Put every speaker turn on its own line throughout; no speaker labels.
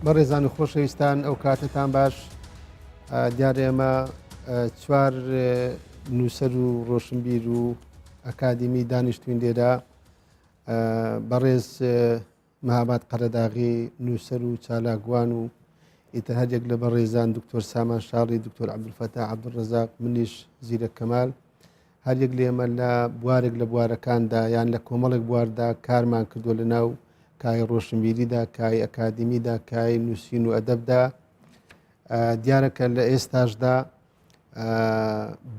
بەڕێزان و خۆشەویستان ئەو کاتتان باش دیارە ئێمە چوار نووسەر و ڕۆشنبیر و ئەکادیمی دانیشتوین لێرە بەڕێز مەهاباد قەرەداغی نووسەر و چالاکوان و ئیتر هەرێک لە بەڕێزان دکتۆر سامان شاڕی دکتۆر عەبدولفەتا عەبدولڕەزاق منیش زیرەک کەمال هەرێک لە ئێمە لە بوارێک لە بوارەکاندا یان لە کۆمەڵێک بواردا کارمان کردووە لە ناو کای ڕۆشنبیریدا کای ئەکادیمیدا کای نووسین و ئەدەبدا دیارەکە لە ئێستاشدا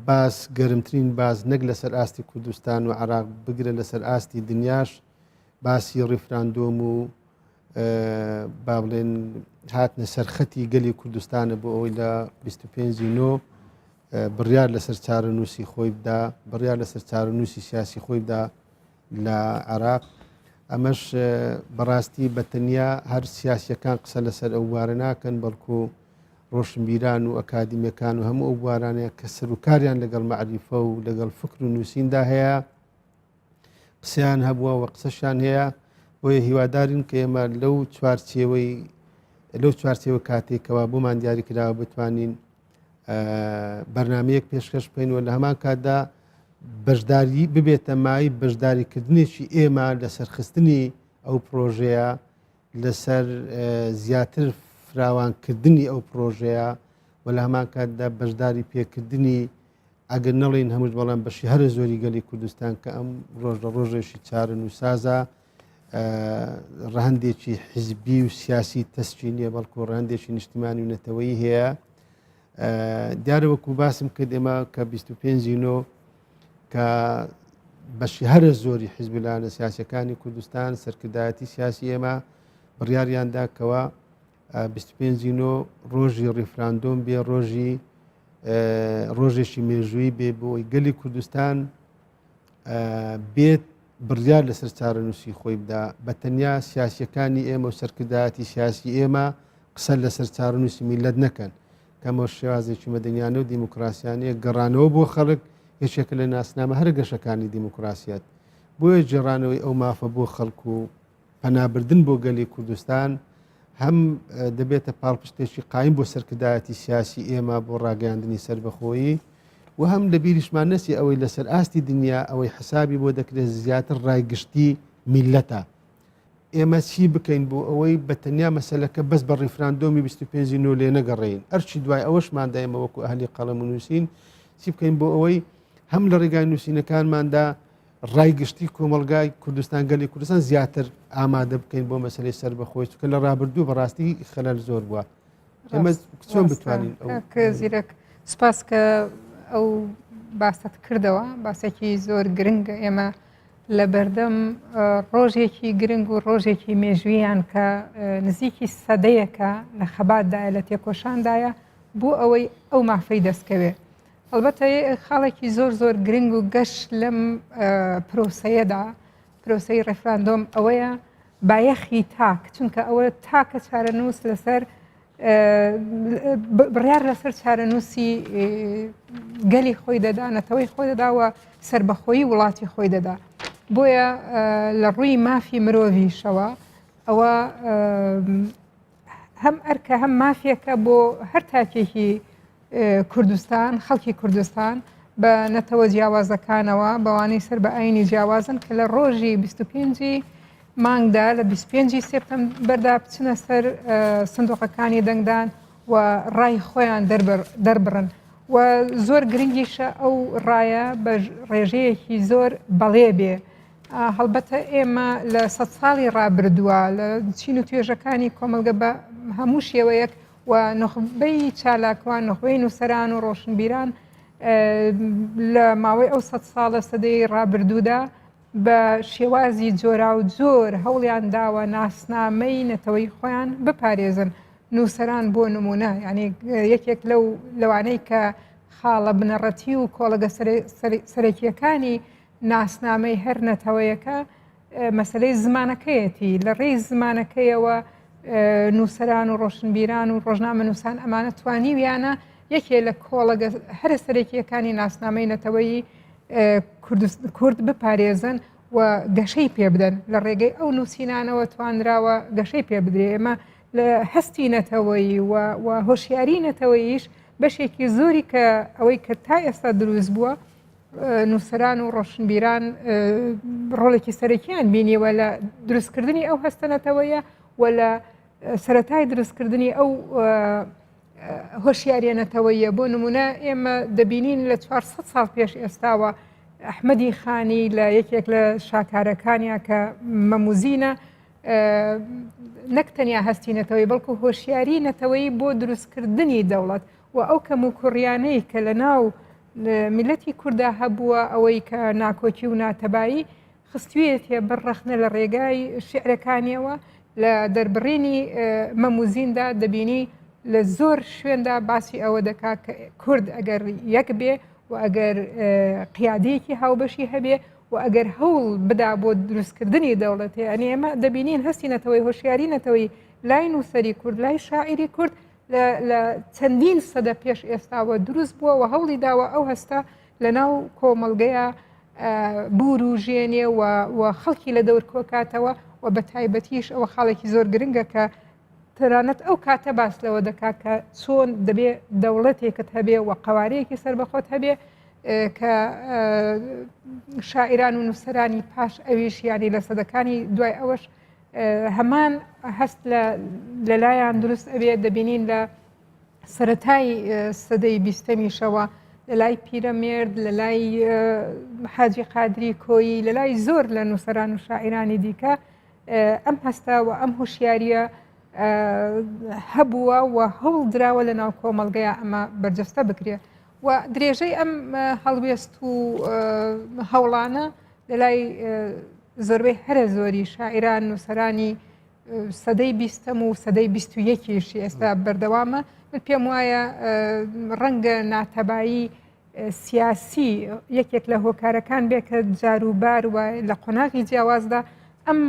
باس گەرمترین باز نەک لەسەر ئاستی کوردستان و عێراق بگرە لەسەر ئاستی دنیاش باسی ڕیفراندۆم و با بڵێن هاتنە سەرخەتی گەلی کوردستانە بۆ ئەوەی لە 25/9 بڕیار لەسەر چارەنووسی خۆی بدا بڕیار لەسەر چارەنووسی سیاسی خۆی بدا لە عێراق ئەمەش بەڕاستی بەتەنیا هەر سیاسیەکان قسە لەسەر ئەو بوارە ناکەن بەڵکو ڕۆشنبیران و ئەکادیمیەکان و هەموو ئەو بوارانەیە کە سەرۆکاریان لەگەڵ مەعریفە و لەگەڵ فکر و نووسیندا هەیە قسەیان هەبووە و قسەشان هەیە بۆیە هیوادارین کە ئێمە لەو چوارچێوە کاتێکەوە بۆمان دیاری کراوە بتوانین بەرنامەیەک پێشکەش بکەینەوە لە هەمان کاتدا بەشداری ببێتە مای بەشداریکردنێکی ئێمە لە سەرخستنی ئەو پرۆژەیە لەسەر زیاتر فراوانکردنی ئەو پرۆژەیە و لە هەمان کاتدا بەشداری پێکردنی ئەگەر نەڵێن هەمووش بەڵام بەشی هەرە زۆری گەلی کوردستان کە ئەم ڕۆژ لە ڕۆژێکی چارەنووسازە ڕەهەندێکی حیزبی و سیاسی تەسکی نییە بەڵکو ڕەهەندێکی نیشتیمانی و نەتەوەیی هەیە دیارە وەکو باسم کرد ئێمە کە 25/9 کە بەشی هەرە زۆری حیزبیلانە سیاسەکانی کوردستان سەرکردایەتی سیاسی ئێمە بڕیاریاندا کەوە 25/9 ڕۆژی ڕیفراندۆم بێ ڕۆژێکی مێژووی بێ بۆی گەلی کوردستان بێت بڕیار لەسەر چارەنووسی خۆی بدا بەتەنیا سیاسیەکانی ئێمە و سەرکردایەتی سیاسی ئێمە قسە لەسەر چارەنووسی میلەت نەکەن کەمە شێوازێکی مەدەنیانە و دیموکراسیانەیە گەڕانەوە بۆ خەڵک هێچێکە لە ناسنامە هەر گەشەکانی دیموکراسیەت بۆیە جێڕانەوەی ئەو مافە بۆ خەڵکو و پەنابردن بۆ گەلی کوردستان هەم دەبێتە پاڵپشتێکی قایم بۆ سەرکردایەتی سیاسی ئێمە بۆ ڕاگەیاندنی سربەخۆیی و هەم لە بیریشمان نەسی ئەوەی لەسەر ئاستی دنیا ئەوەی حسابی بۆ دەکرێت زیاتر ڕایگشتی میلەتە ئێمە چی بکەین بۆ ئەوەی بەتەنیا مەسەلەکە بەس بە ڕیفراندۆمی 25/9 لێ نەگەڕێین ئەرچی دوای ئەوەشماندا ئێمە وەکو ئەهلی قەڵەم و نووسین چی بکەین بۆ ئەوەی هەم لە ڕێگای نووسینەکانماندا ڕایگشتی کۆمەلگای کوردستان گەلی کوردستان زیاتر ئامادە بکەین بۆ مەسلەی سەربەخۆی چونکە لە ڕابردوو بەڕاستی خەلەل زۆر بووە ئێمە چۆن بتوانین
زیرەک سپاس کە ئەو باست کردەوە باسێکی زۆر گرنگە ئێمە لە بەردەم ڕۆژێکی گرنگ و ڕۆژێکی مێژویان کە نزیکی سەدەیەکە لە خەباتدایە لە تێکۆشاندایە بۆ ئەوەی ئەو مافەی دەستکەوێت ئەلبەتە خاڵێکی زۆر گرنگ و گەشت لەم پرۆسەیەدا پرۆسەی ڕێفراندۆم ئەوەیە بایەخی تاک چونکە ئەوە تاکە چارەنووس لەسەر بڕیار لەسەر چارەنووسی گەلی خۆی دەدا نەتەوەی خۆی دەداوە سربەخۆیی وڵاتی خۆی دەدا بۆیە لە ڕووی مافی مرۆڤیشەوە ئەوە هەم ئەرکە هەم مافیەکە بۆ هەر تاکێکی کوردستان خەڵکی کوردستان بە نەتەوە جیاوازەکانەوە بەوانەی سەر بە ئاینی جیاوازن کە لە ڕۆژی 25 مانگدا لە 25 سێپتەمبەردا بچنە سەر سندوقەکانی دەنگدان و ڕای خۆیان دەربڕن و زۆر گرنگیشە ئەو ڕایە بە ڕێژەیەکی زۆر بەڵێ بێ هەڵبەتە ئێمە لە 100 ساڵی ڕابردووە لە چین و توێژەکانی کۆمەلگە بە هەموو شێوەیەک و نخبەی چالاکوان نخبەی نووسەران و ڕۆشنبیران لە ماوەی ئەو 100 ساڵە سەدەی ڕابردوودا بە شێوازی جۆرا و جۆر هەوڵیان داوە ناسنامەی نەتەوەی خۆیان بپارێزن نووسەران بۆ نمونە یعنی یەکێک لەوانەی کە خاڵە بنەڕەتی و کۆڵەگە سەرەکیەکانی ناسنامەی هەر نەتەوەیەکە مەسلەی زمانەکەیەتی لە ڕێی زمانەکەیەوە نووسەران و ڕۆشنبیران و ڕۆژنامە نووسان ئەمانە توانیویانە یەکێ لە کۆڵەگە هەرە سەرەکیەکانی ناسنامەی نەتەوەی کورد بپارێزن و گەشەی پێ بدەن لە ڕێگەی ئەو نووسینانەوە توانراوە گەشەی پێ بدرێ ئێمە لە هەستی نەتەوەی و هۆشیاری نەتەوەیش بەشێکی زۆری کە ئەوەی کە تا ئێستا دروست بووە نووسەران و ڕۆشنبیران ڕۆڵێکی سەرەکیان بینیوە لە دروستکردنی ئەو هەستەنەتەوەیە و لە سەرەتای دروستکردنی ئەو هۆشیارێنەتەوەیە. بۆ نمونە ئێمە دەبینین لە 400 ساڵ پێش ئێستاوە ئەحمەدی خانی لە یەکێک لە شاکارەکانیا کە مەموزینە نەک تەنیا هەستینەتەوەی بەڵکو هۆشیاری نەتەوەی بۆ دروستکردنی دەوڵەت و ئەو کەم و کوڕیانەی کە لە ناو میلەتی کووردا هەبووە ئەوەی کە ناکۆکی و ناتەبایی خستوێتێ بەڕەخنە لە ڕێگای شعرەکانیەوە لە دەربڕینی مەموزیندا دەبینی لە زۆر شوێندا باسی ئەوە دەکا کە کورد ئەگەر یەک بێ و ئەگەر قیادەیەکی هاوبەشی هەبێ و ئەگەر هەوڵ بدا بۆ دروستکردنی دەوڵەتێ ئەنی ئێمە دەبینین هەستی نەتەوەی هۆشیاری نەتەوەی لای نووسەری کورد لای شاعری کورد لە چەندین سەدە پێش ئێستاوە دروست بووە و هەوڵی داوە ئەو هەستە لە ناو کۆمەڵگەیە بوروژێنێ و خەڵکی لە دەور کۆکاتەوە و بە تایبەتیش ئەوە خاڵێکی زۆر گرنگە کە تەنانەت ئەو کاتە باس لەوە دەکا کە چۆن دەبێ دەوڵەتێکت هەبێ و قوارەیەکی سربەخۆت هەبێ کە شاعران و نووسەرانی پاش ئەویش یانی لە سەدەکانی دوای ئەوەش هەمان هەست لەلایەن دروست ئەبێ. دەبینین لە سەرەتای سەدەی بیستەمیشەوە لە لای پیرەمێرد لە لای حاجی قادری کۆیی لە لای زۆر لە نووسەران و شاعرانی دیکە ئەم هەستە و ئەم هوشیاریە هەبووە و هەوڵ دراوە لە ناو کۆمەڵگەیە ئەمە بەرجەستە بکرێ و درێژەی ئەم هەڵوێست و هەوڵانە لە لای زۆربەی هەرە زۆری شاعران نووسەرانی سەدەی بیستەم و سەدەی 21یشی ئێستا بەردەوامە. من پێم وایە ڕەنگە ناتەبایی سیاسی یەکێک لە هۆکارەکان بێ کە جاروبار و لە قۆناغی جیاوازدا ئەم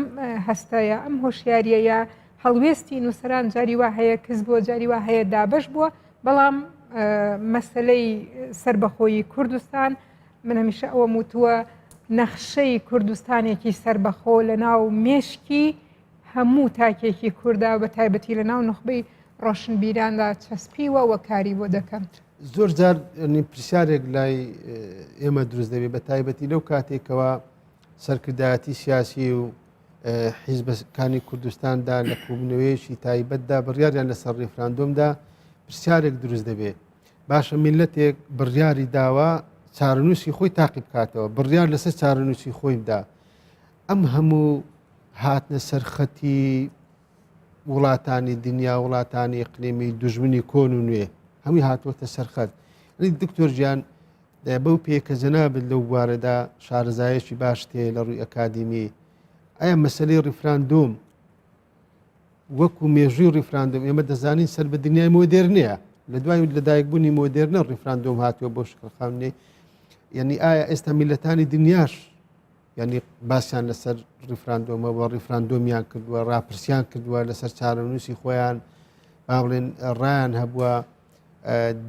هەستەیە ئەم هۆشیاریەیە هەڵوێستی نووسەران جاری وا هەیە کەس بۆ جاری وا هەیە دابش بووە. بەڵام مەسلەی سربەخۆیی کوردستان من هەمیشە ئەوە وتووە نەخشەی کوردستانێکی سربەخۆ لە ناو مێشکی هەموو تاکێکی کووردا بە تایبەتی لە ناو نخبەی ڕۆشنبیراندا چەسپیوە و کاری بۆ دەکەم.
زۆر جار پرسیارێک لای ئێمە دروست دەبێت بە تایبەتی لەو کاتێکەوە سەرکردایەتی سیاسی و حیزبەکانی کوردستاندا لە کۆبوونەوەیەکی تایبەتدا بڕیاریان لەسەر ڕێفراندۆمدا پرسیارێک دروست دەبێت. باشە میلەتێک بڕیاری داوە چارەنووسی خۆی تاقی بکاتەوە بڕیار لەسەر چارەنووسی خۆی بدا. ئەم هەموو هاتنە سەرخەتی وڵاتانی دنیا وڵاتانی ئیقلیمی دوژمنی کۆن و نوێ هەمووی هاتووەتە سەرخەت. دکتۆر گیان بەو پێکە جەنابێت لەو بوارەدا شارەزایەکی باش تێ لە ڕووی ئەکادیمی ئایا مەسەلەی ڕیفراندۆم وەکو مێژووی ڕیفراندۆم ئێمە دەزانین سەر بە دنیای مۆدێرنەیە لە دوای لەدایکبوونی مۆدێرنە ڕیفراندۆم هاتووە بۆ شکڵخاونێ یعنی ئایا ئێستا میلەتانی دنیاش یعنی باسییان لەسەر ڕیفراندۆمە بە ڕیفراندۆمیان کردووە ڕاپرسیان کردووە لەسەر چارەنووسی خۆیان با بڵێن ڕایان هەبووە.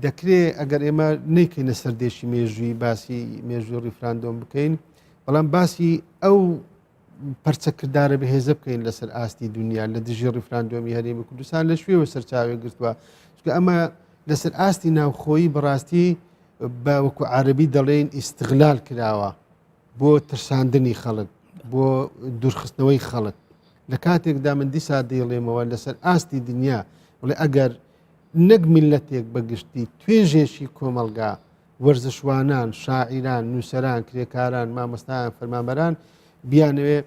دەکرێت ئەگەر ئێمە نەیکەینە سەردێشی مێژووی باسی مێژووی ڕیفراندۆم بکەین بەڵام باسی ئەو پەرچەکردارە بەهێزە بکەین لەسەر ئاستی دنیا لە دژی ڕیفراندۆمی هەرێمی کوردستان لە شوێوە سەرچاوی گرتووە چونکە ئەمە لەسەر ئاستی ناوخۆیی بەڕاستی بە وەکو عەرەبی دەڵێن ئیستیغلال کراوە بۆ ترساندنی خەڵک بۆ دوورخستنەوەی خەڵک. لە کاتێکدا من دیسا دەیڵێمەوە لەسەر ئاستی دنیا بڵێ ئەگەر نەک میلەتێک بەگشتی توێژێشی کۆمەلگا وەرزشوانان شاعیران نووسەران کرێکاران مامۆستایان فەرمانبەران بیانەوێ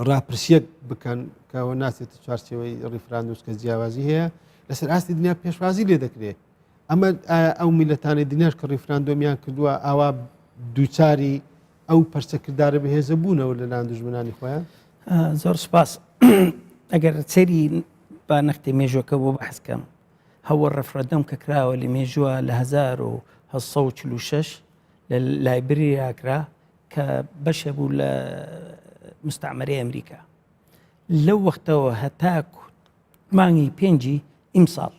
ڕاپرسیەک بکەن کەەوە ناسێتە چوارچێوەی ڕیفراندۆم کە جیاوازی هەیە لەسەر ئاستی دنیا پێشوازی لێ دەکرێت. ئەمە ئەو میلەتانی دنیاش کە ڕیفراندۆمیان کردووە ئاوا دووچاری ئەو پەرچەکردارە بەهێزە بوونەوە لەلایەن دوژمنانی خۆیان.
زۆر سپاس. ئەگەر سەیری با نەختی مێژوەکە بۆ بەحسکەم هەوە ڕەفرەندۆم کە کراوە لە مێژووە لە 1946 لە لایبریاکرا کە بەشە بوو لە مستعمەرەی ئەمریکا. لەو وەختەوە هەتا مانگی 5 ئیمساڵ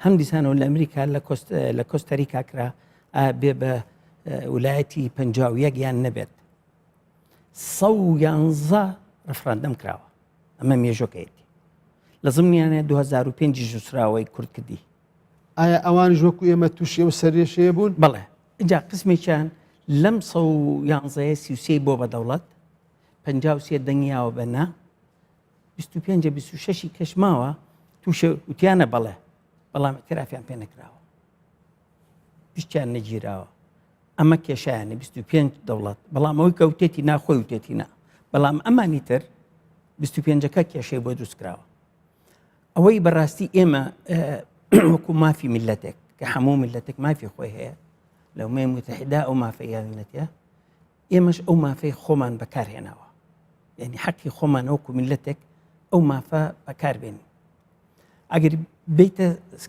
هەم دیسانەوە لە ئەمریکا لە کۆستەریکا کرا بێ بە ویلایەتی 51 یان نەبێت 111 ڕەفرەندەم کراوە. ئەمە مێژوەکەیەتی لە زمانیانە 2005 ژووسراوەی کورد کردی.
ئایا ئەوان ژوەکو ئێمە تووشی ئەو سەرێشەیە بوون؟
بەڵێ اینجا قسمێکیان لەم 111 بۆ بە دەوڵەت 53 دەنگیاوە بەنا 25-26 کەش ماوە تووشە وتیانە بەڵێ بەڵام اعترافیان پێ نەکراوە پشتیان نەگیراوە ئەمە کێشایانە 25 دەوڵەت بەڵام ئەوەی کەوتێتی ناخۆی وتێتی نا بەڵام ئەمانی تر 25ەکە کێشەی بۆ دروستکراوە ئەوەی بەڕاستی ئێمە وەکو مافی میلەتێک کە هەموو میلەتێک مافی خۆی هەیە لە ئومەی متحیدا ئەو مافەیانەتە ئێمەش ئەو مافەی خۆمان بەکارهێناوە یعنی حەقی خۆمان وەکو میلەتێک ئەو مافە بەکاربێنی ئەگەر بیتە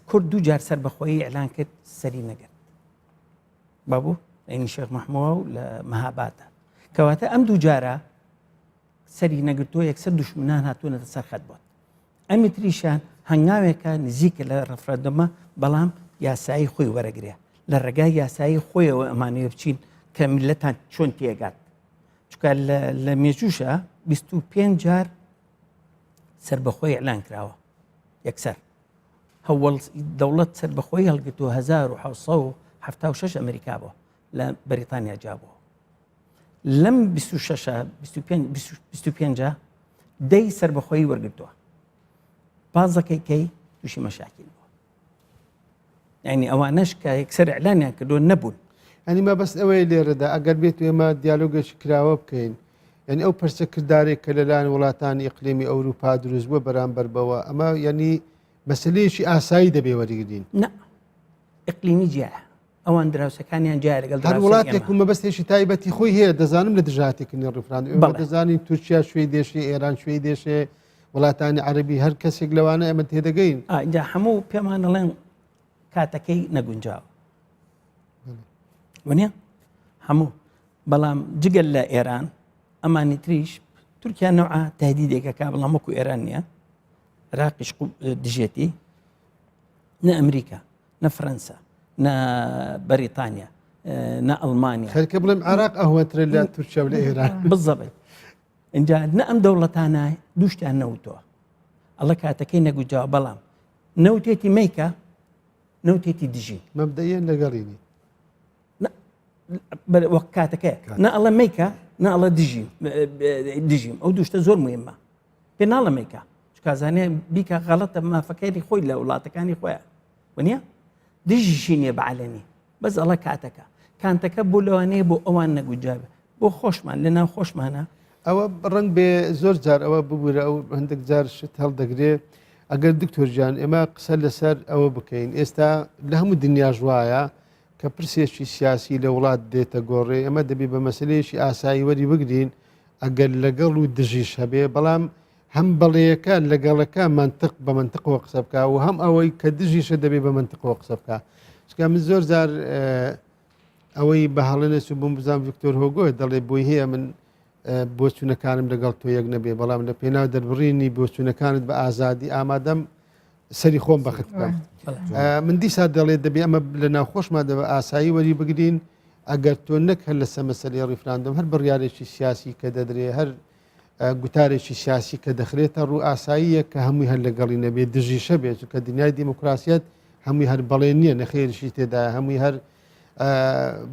کورد دوو جار سەر بەخۆیی ئەلان کرد سەری نەگرت بابوو ئەینی شێخ مەحمووە و لە مەهاباتە کەواتە ئەم دوو جارە سەری نەگرتووە یەکسەر دوشمنان هاتوونەتە سەر خەت بووە ئەمی تریشان هەنگاوێکە نزیکە لە ڕەفرەندەمە بەڵام یاسایی خۆی وەرەگرێ لە ڕێگای یاسایی خۆیەوە ئەمانەیە بچین کە میلەتان چۆن تێگات چکە لە مێژوشە 25 جار سربەخۆی ئەلان کراوە یەکسەر هەوڵ دەوڵەت سربەخۆی هەڵگرتووە 1976 ئەمریکا بووە لە بەریتانیا جابەوە لەم 25 دەی سربەخۆی وەرگرتووە بازەکەی کەی تووشی مەشاکیل بووە یعنی ئەوانەش کە یەکسەر ئەلانیان کردووە نەبوون
ئەنی ما بەس ئەوەی لێرەدا ئەگەر بێت ئێمە دیالۆگەشی کراوە بکەین یعنی ئەو پرسە کردارێک کە لەلایەن وڵاتانی ئیقلیمی ئەوروپا دروست بووە بەرامبەر بەوە ئەمە یعنی مەسلەیەکی ئاسایی دەبێ وەریگرین
نە ئیقلیمی جیایە ئەوان دراوسەکانیان جای لەگەڵ
هەر وڵاتێک مەبەستێکی تایبەتی خۆی هەیە دەزانم لە دژاتێکنی ڕفران دەزانین تورکیا شوێی دێشێ ئێران شوێی دێشێ وڵاتانی عەربی هەر کەسێک لەوانە ئەمە تێدەگەین
اینجا هەموو پێمان دەڵێن کاتەکەی نەگونجاوە وانە هەموو بەڵام جگەل لە ئێران ئەمانی تریش تورکیا نەوعا تهدیدێکەکە بەڵام وەکو ئێران نییە عراقیش دژێتی نە ئەمریکا نە فەرەنسا نە بەریتانیا نە ئەڵمانیا
خەرکە بڵێم عراق ئەهوەترە لە تورکیا و لە ئێران
بالضبط اینجا نە ئەم دەوڵەتانە دووشتیان نەوتەوە ئەڵە کاتەکەی نەگوجاوە بەڵام نەوتێتی مەیکە نەوتێتی دژی
مەبدەیەن لەگەڵینی
وەک کاتەکە نە ئەڵە مەیکە نە ئەڵە دژیم ئەو دوشتە زۆر مهمە پێ ناڵە مەیکە کازانێ بیکە غەڵەتە مافەکەی خۆی لە وڵاتەکانی خۆیان وەنیە دژیشی نییە بەعەلەنی بەس ئەڵە کاتەکە بۆ لەوانەیە بۆ ئەوان نەگوجابێ بۆ خۆشمان لە ناو خۆشمانە
ئەوە ڕنگ بێ زۆر جار ئەوە ببوورە ئەو هەندێک جار شت هەڵدەگرێ ئەگەر دکتۆرجان ئێمە قسە لەسەر ئەوە بکەین ئێستا لە هەموو دنیا ژوایە کە پرسێکی سیاسی لە وڵات دێتە گۆڕێ ئەمە دەبێت بە مەسلەیەکی ئاسایی وەری بگرین ئەگەر لەگەڵ و دژیش هەبێ بەڵام هەم بەڵەیەکە لەگەڵەکە منطق بە منطقەوە قسە بکە و هەم ئەوەی کە دژیشە دەبێت بە منطقەوە قسە بکە چکە من زۆر جار ئەوەی بە هەڵێنێت و بم بزانام ڤیکتۆر هۆگۆ دەڵێ بۆی هەیە من بۆچوونەکانم لەگەڵ تۆ یەک نەبێ بەڵام لە پێناو دەربڕینی بۆچوونەکانت بە ئازادی ئامادەم سەری خۆم بەخت بکەم من دیسا دەڵێت دەبێ ئەمە لە ناوخۆشمان دەبە ئاسایی وەری بگرین ئەگەر تۆ نەک هەر لەسەر مەسەلەی ڕیفراندۆم هەر بڕیارێکی سیاسی کە دەدرێ هەر گوتارێکی سیاسی کە دەخرێتە ڕوو ئاساییە کە هەمووی هەر لەگەڵی نەبێت دژیشە بێت کە دنیای دیموکراسیەت هەمووی هەر بەڵێ نییە نەخێریشی تێدا هەمووی هەر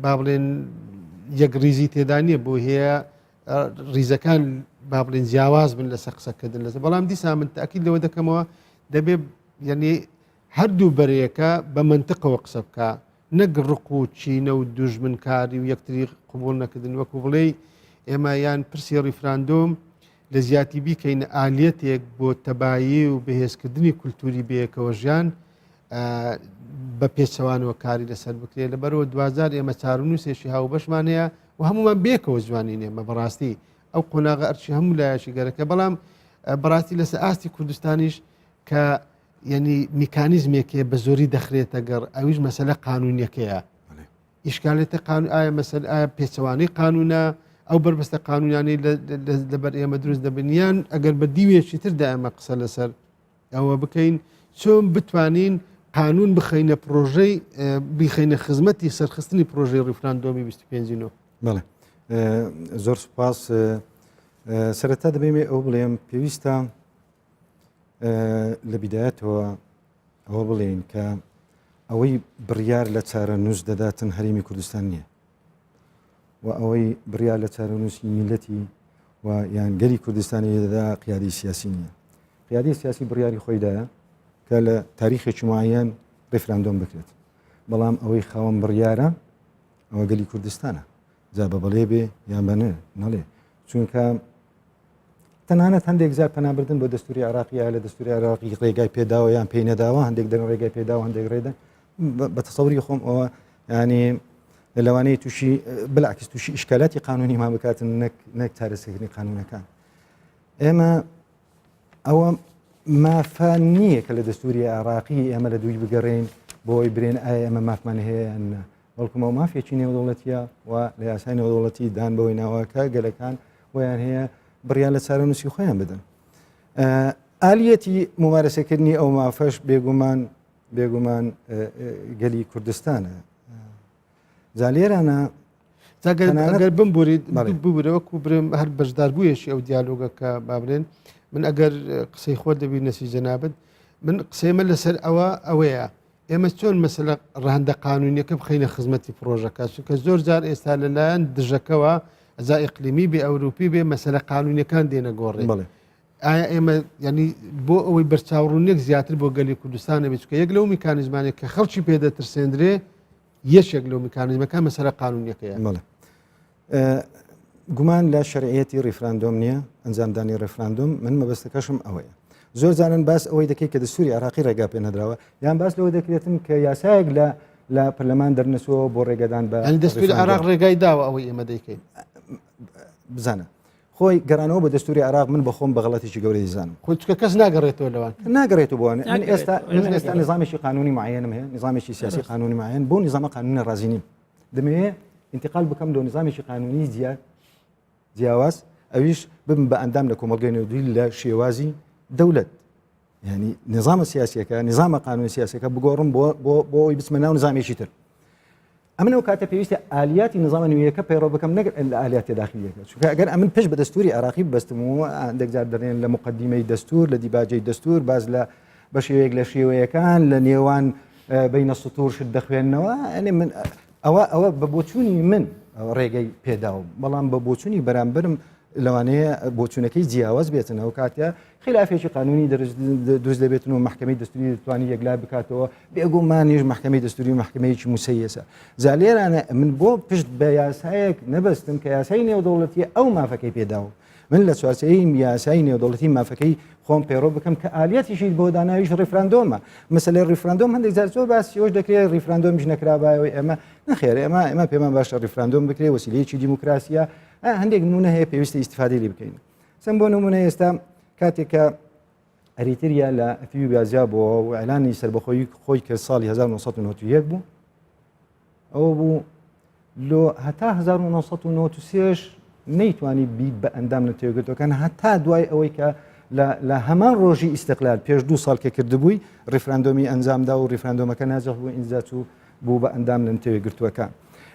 با بڵێن یەک ریزی تێدا نییە بۆ هەیە ریزەکان با بڵێن جیاواز بن لەسەر قسەکردن لەسەر بەڵام دیسا من تاکید لەوە دەکەمەوە دەبێت یعنی هەردوو بەرەیەکە بە منطقەوە قسە بکە نەک ڕق و چینە و دوژمنکاری و یەکتری قبول نەکردن وەکو بڵێ ئێمە یان پرسی ڕیفراندۆم لە زیاتی بیکەین ئالەتێک بۆ تەبایی و بەهێزکردنی کولتوری بەیەکەوە ژیان بە پێچەوانەوە کاری لەسەر بکرێت لەبەرەوە 2000 ئێمە چارونووسێکی هاو بەشمان هەیە و هەمومان بێکەوە جوانی نێمە بەڕاستی ئەو قۆناغە ئەرچی هەموو لایەشی گەرەکە بەڵام بەڕاستی لەسەر ئاستی کوردستانیش کە یعنی میکانیزمێکێ بە زۆری دەخرێتە گەڕ ئەویش مەسەلە قانونیەکەیە ئیشکالێتە قانون ئایا مەسەل ئایا پێچەوانەی قانونە ئەو بربەستە قانونیانەی لەبەر ئێمە دروست دەبنیان ئەگەر بە دیوێکی تردا ئەمە قسە لەسەر ئەوە بکەین چۆن بتوانین قانون بخەینە پرۆژەی بیخەینە خزمەتی سەرخستنی پرۆژەی ڕیفراندۆمی 25
بەڵێ زۆر سوپاس سەرەتا دەبێمێ ئەو بڵێم پێویستە لە بیدایەتەوە ئەوە بڵێن کە ئەوەی بڕیار لە چارەنووس دەداتن هەرێمی کوردستان نییە و ئەوەی بڕیار لە چارەنووسی میلەتی و یان گەلی کوردستانی دەدا قیادی سیاسی نییە. قیادی سیاسی بڕیاری خۆیدایە کە لە تاریخێکی معەن ڕێفراندۆم بکرێت، بەڵام ئەوەی خاوەن بڕیارە ئەوە گەلی کوردستانە، جا بە بەڵێ بێ یان بە نەڵێ، چونکە تەنانەت هەندێک زار پەنابردن بۆ دەستوری عراقی لە دەستوری عراقی ڕێگای پێداوە یان پێی نەداوە، هەندێک دەن ڕێگای پێداوە هەندێک ڕێدەن. بە تەسەوری خۆم ئەوە ینی لەوانەیە تووشی بلاکس تووشی ئیشکالاتی قانونی ما بکاتن نەک چارەسەرکردنی قانونەکان. ئێمە ئەوە مافە نییە کە لە دەستوری عراقی ئێمە لە دووی بگەڕێن بۆی برێن ئایا ئەمە مافمان هەیە یان نە، بەڵکوم ئەو مافێکی نێودەوڵەتیە و لە یاسای نێودەوڵەتی دان بەوەی ناوەکە گەلەکان ویان هەیە بڕیان لە چارەنووسی خۆیان بدەن. ئالیەتی ممارەسەکردنی ئەو مافەش بێگومان گەلی کوردستانە. جا لێرانە
ئەگەر بمبورید ببوورەوەکو برم هەر بەشدار بوویەشی ئەو دیالۆگەکە بابرێن، من ئەگەر قسەی خۆ دەبی نەسی جەنابەت، من قسەیمە لەسەر ئەوەیە ئێمە چۆن مەسەلە ڕەهەندە قانونیەکە بخەینە خزمەتی پرۆژەکە، چونکە زۆر جار ئێستا لەلایەن دژەکەەوە ئەزا ئیقلیمی بێ ئەوروپی بێ مەسەلە قانونیەکان دێنە گۆڕێ. ئایا ئێمە ینی بۆ ئەوەی بەرچاوڕوونێک زیاتر بۆ گەلی کوردستانە بێت، چونکە یەک لەو میکانیزمانێک کە خەڵکی پێدەترسێنرێ یەشێک لەو میکانیزمەکان مەسەلە قانونیەکەیە.
گومان لە شەرعیەتی ڕیفراندۆم نییە، ئەنجامدانی ڕێفراندۆم من مەبەستەکەشم ئەوەیە. زۆر جارن باس ئەوەی دەکەیت کە دەستوری عراقی ڕێگا پێ نەدراوە، یان باس لەوە دەکرێتن کە یاسایەک لە پەرلەمان دەرنەسەوە بۆ ڕێگەدان بە
دەستوری عراق ڕێگای داوە ئەوەی ئێمە دەیکەین.
بزانە خۆی گەرانەوە بە دەستوری عراق من بەخۆم بە غەڵەتێکی گەورەی دەزانم،
خۆچکە کەس ناگەڕێتەوە لەوان
ناگەڕێتەوە بۆوانێ. من ئێستا نظامێکی قانونی معەنم هەیە، نظامێکی سیاسی قانونی معەن، بۆ نظامە قانونی ڕازی نیم، دەمەوێت انتقال بکەم لە نظامێکی قانونی جیاواز، ئەویش بم بە ئەندام لە کۆمەڵگەی نێودووی لە شێوازی دەولەت، یعنی نظامە سیاسیەکە نظامە قانونی سیاسەکە بگۆڕم بۆ ئەوی بچمە ناو نظامێکی تر. ئەمن ئەو کاتە پێویستە ئالیاتی نظامە نوێیەکە پەیڕۆ بکەم نەگەر لە ئالیاتی داخلیەکە، چونکە ئەگەر ئەمن پشت بە دەستوری عراقی ببەستم و هەندێک جار دەڕێن لە مقدمەی دەستور لە دیباجەی دەستور باز لە بە شێوەیەک لە شێوەیەکان لە نێوان بینە سوتور شت دەخوێننەوە، ئەنێ من ئەوە بە بۆچوونی من ڕێگەی پێداوم، بەڵام بە بۆچوونی بەرامبرم لەوانەیە بۆچوونەکەی جیاواز بێتنەوە کاتە خلافێکی قانونی دروست دەبێتن و محکمەی دەستوری دەتوانێت یەکلا بکاتەوە بێگومانیش محکمەی دەستوری محکمەیەکی موسەیەسە. زالێرانە من بۆ پشت بە یاسایەک نەبەستم کە یاسای نێودەوڵەتی ئەو مافەکەی پێداوم، من لە چوارچێی یاسای نێودەوڵەتی مافەکەی خۆم پەیڕۆ بکەم کە ئالیەتیشی بۆ داناویش ڕێفراندۆمە. مەسەلەی ڕێفراندۆم هەندێک جار زۆر باسیەوەش دەکرێت ڕێفراندۆمیش نەکرابایەوەی ئەمە نەخێر، ئێمە پێمان باشە ڕێفراندۆم بکرێت وسیلەیەکی دیموکراسیە، هەندێک نمونە هەیە پێویستە ئیستیفادەی لێ بکەین. چەند بۆ نمونە ئێستا کاتێکە ئەریتریا لە ئەتیوپیا بووە و ئەعلانی سەربەخۆیی خۆی کرد ساڵی 1991 بوو، ئەوە بوو لۆ هەتا 1993 نەیتوانی بیت بە ئەندام لە تێگرتوەکان هەتا دوای ئەوەی کە لە هەمان ڕۆژی ئیستقلال پێش 2 ساڵ کە کردبووی ڕێفراندۆمی ئەنجامدا و ڕێفراندۆمەکە ناجەح بوو ئینجا چوو بوو بە ئەندام لە تێگرتوەکان.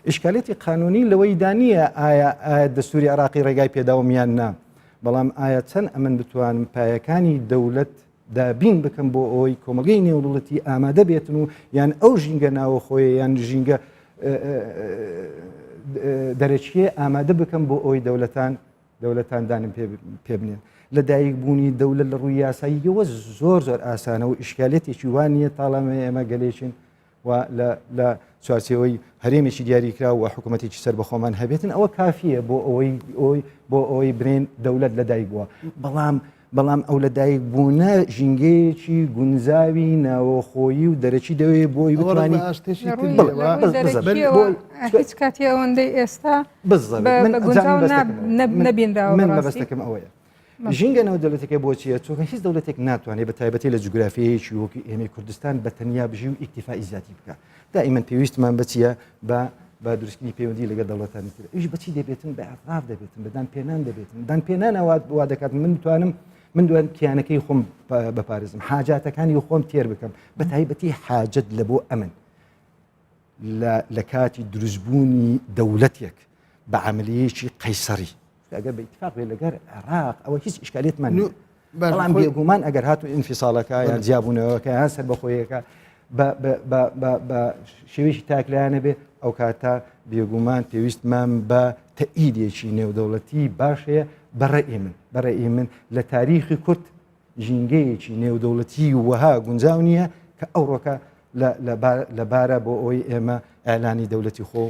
ئشکالێتی قانونی لەوەی دانیە ئایا دەستوری عراقی ڕێگای پێداومیان نا، بەڵام ئایا چەند ئەمن بتوانم پایەکانی دەولەت دابین بکەم بۆ ئەوەی کۆمەلگەی نێودەوڵەتی ئامادە بێتن و یان ئەو ژینگە ناوە خۆی یان ژینگە دەرەچیە ئامادە بکەم بۆ ئەوەی دەولەتان دانم پێ بنێن. لە دایکبوونی دەولەت لە ڕووی یاساییەوە زۆر ئاسانە و ئشکالێتێکی وانە تاڵامێ ئێمە گەلێشین و لە چوارچێوەی هەرێمێکی دیاریکرا و حکوومەتێکی سەر بەخۆمان هەبێتن ئەوە کافیە بۆ ئەوەی برێن دەولەت لەدایک بووە، بەڵام ئەو لەدایک بوونە ژینگەیەکی گونجاوی ناوەخۆیی و دەرەچی دەوێت بۆی بتوانانی
هیچ کاتی ئەوەندەی ئێستا نەبینراوە.
من مەبەستەکەم ئەوەیە ژینگە نێودەوڵەتەکە بۆچیە، چونکە هیچ دەوڵەتێک ناتوانێت بە تایبەتی لە جوگرافیەیەکی وەکی ئێمەی کوردستان بە تەنیا بژی و ئیکتیفای زیاتی بکە. دائیمەن پێویستمان بچیە بە دروستکردنی پەیوەندی لەگەڵ دەوڵەتانی تر، ئیش بەچی دەبێتن بە ئەفراف دەبێتن بە دانپێنان دەبێتن، دانپێنانەوە وا دەکات من دوان کیانەکەی خۆم بپارێزم، حاجاتەکانی خۆم تێر بکەم، بە تایبەتی حاجت لە بۆ ئەمن لە کاتی دروستبوونی دەوڵەتێک بە عملیەیەکی قەیسەری ئەگەر بە ئیتفاق بێ لەگەر عێراق ئەوە هیچ ئیشکالێتمان بەڵام بێگومان ئەگەر هاتو ئینفیساڵەکە یان جیابوونەوەکە یان سەربەخۆیەکە بە شێوەیەکی تاکلایانە بێ ئەو کاتە بێگومان پێویستمان بە تەئیدێکی نێودەوڵەتی باشەیە بەڕێی من لە تاریخی کورد ژینگەیەکی نێودەوڵەتی وەها گونجاو نییە کە ئەوڕۆکە لەبارە بۆ ئەوی ئێمە ئەلانی دەوڵەتی خۆ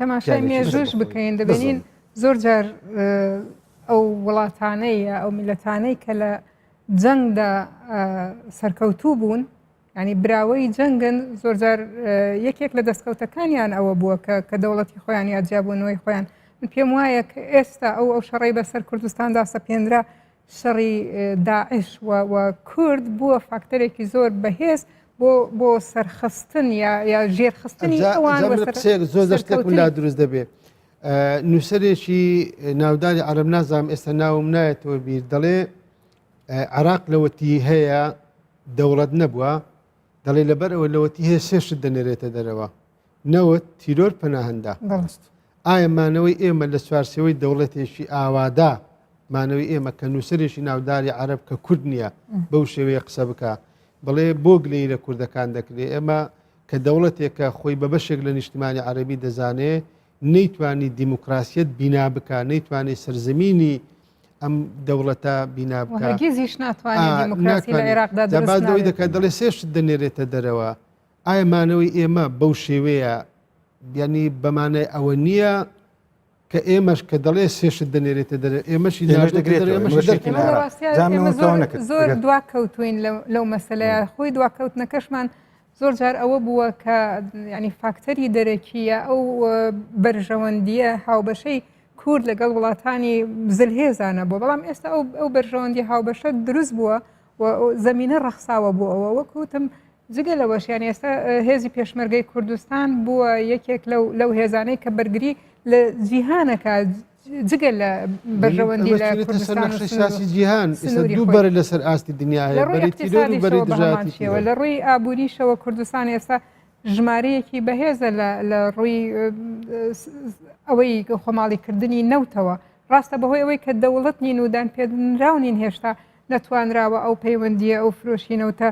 تەماشای مێژوش بکەین دەبینین زۆر جار ئەو وڵاتانەیە ئەو میلەتانەی کە لە جەنگدا سەرکەوتوو بوون ینی براوەی جەنگن زۆر جار یەکێک لە دەستکەوتەکانیان ئەوە بووە کە دەوڵەتی خۆیان یا جیابوونەوەی خۆیان من پێم وایە کە ئێستا ئەو شەڕی بەسەر کوردستاندا سەپێنرا شەڕی داعش و کورد بووە فاکتەرێکی زۆر بەهێز بۆ سەرخستن یا ژێرخستنی ئەوان
زۆر دەشتێک لا دروست دەبێت نووسەرێکی ناوداری عەرەب نازام ئێستا ناوم نایەتەوە بیر دەڵێ عێراق لەوەتی هەیە دەوڵەت نەبووە دەڵێ لەبەر ئەوە لەوەتی هەیە سێشت دەنێرێتە دەرەوە نەوت تیرۆر پەناهەندە ئایا مانەوەی ئێمە لە سوارسەوەی دەوڵەتێکی ئاوادا مانەوەی ئێمە کە نووسەرێکی ناوداری عەرەب کە کورد نییە بەو شێوەیە قسە بکە بڵێ بۆ گلەی لە کوردەکان دەکرێت ئێمە کە دەوڵەتێکە خۆی بە بەشێک لە نیشتیمانی عەرەبی دەزانێت نەیتوانی دیموکراسیەت بینا بکە نەیتوانێت سەرزەمینی ئەم دەوڵەتە بینا بکە
هەرگیزیش ناتوانێت دیموکراسی لە عێراقدا
دەبادەوەی دەکات دەڵێ سێشت دەنێرێتە دەرەوە ئایا مانەوەی ئێمە بەو شێوەیە ینی بەمانای ئەوە نییە کە ئێمەش کە دەڵێ سێشت دەنێرێتە دەرە ئێمەشی
زۆر دواکەوتوین لەو مەسەلەیە خۆی دواکەوتنەکەشمان زۆر جار ئەوە بووە کە ینی فاکتەری دەرەکیە ئەو بەرژەوەندیە هاوبەشەی کورد لەگەڵ وڵاتانی زلهێزانە بووە بەڵام ئێستا ئەو بەرژەوەندی هاوبەشە دروست بووە و زەمینە ڕەخساوە بوو ئەوە وەکوتم جگە لەوەشیان ئێستا هێزی پێشمەرگەی کوردستان بووە یەکێک لەو هێزانەی کە بەرگری لە جیهانەکە جگە لە بەرژەوەندی لە
کوردستانی جیهان دوو بەرە لەسەر ئاستی دنیاە
لە ڕووی ئابووریشەوە کوردستان ئێستا ژمارەیەکی بەهێزە لە ڕووی ئەوەی خۆماڵیکردنی نەوتەوە ڕاستە بەهۆی ئەوەی کە دەوڵەت نین و دان پێراونین هێشتا نەتوانراوە ئەو پەیوەندیە ئەو فرۆشینەوتە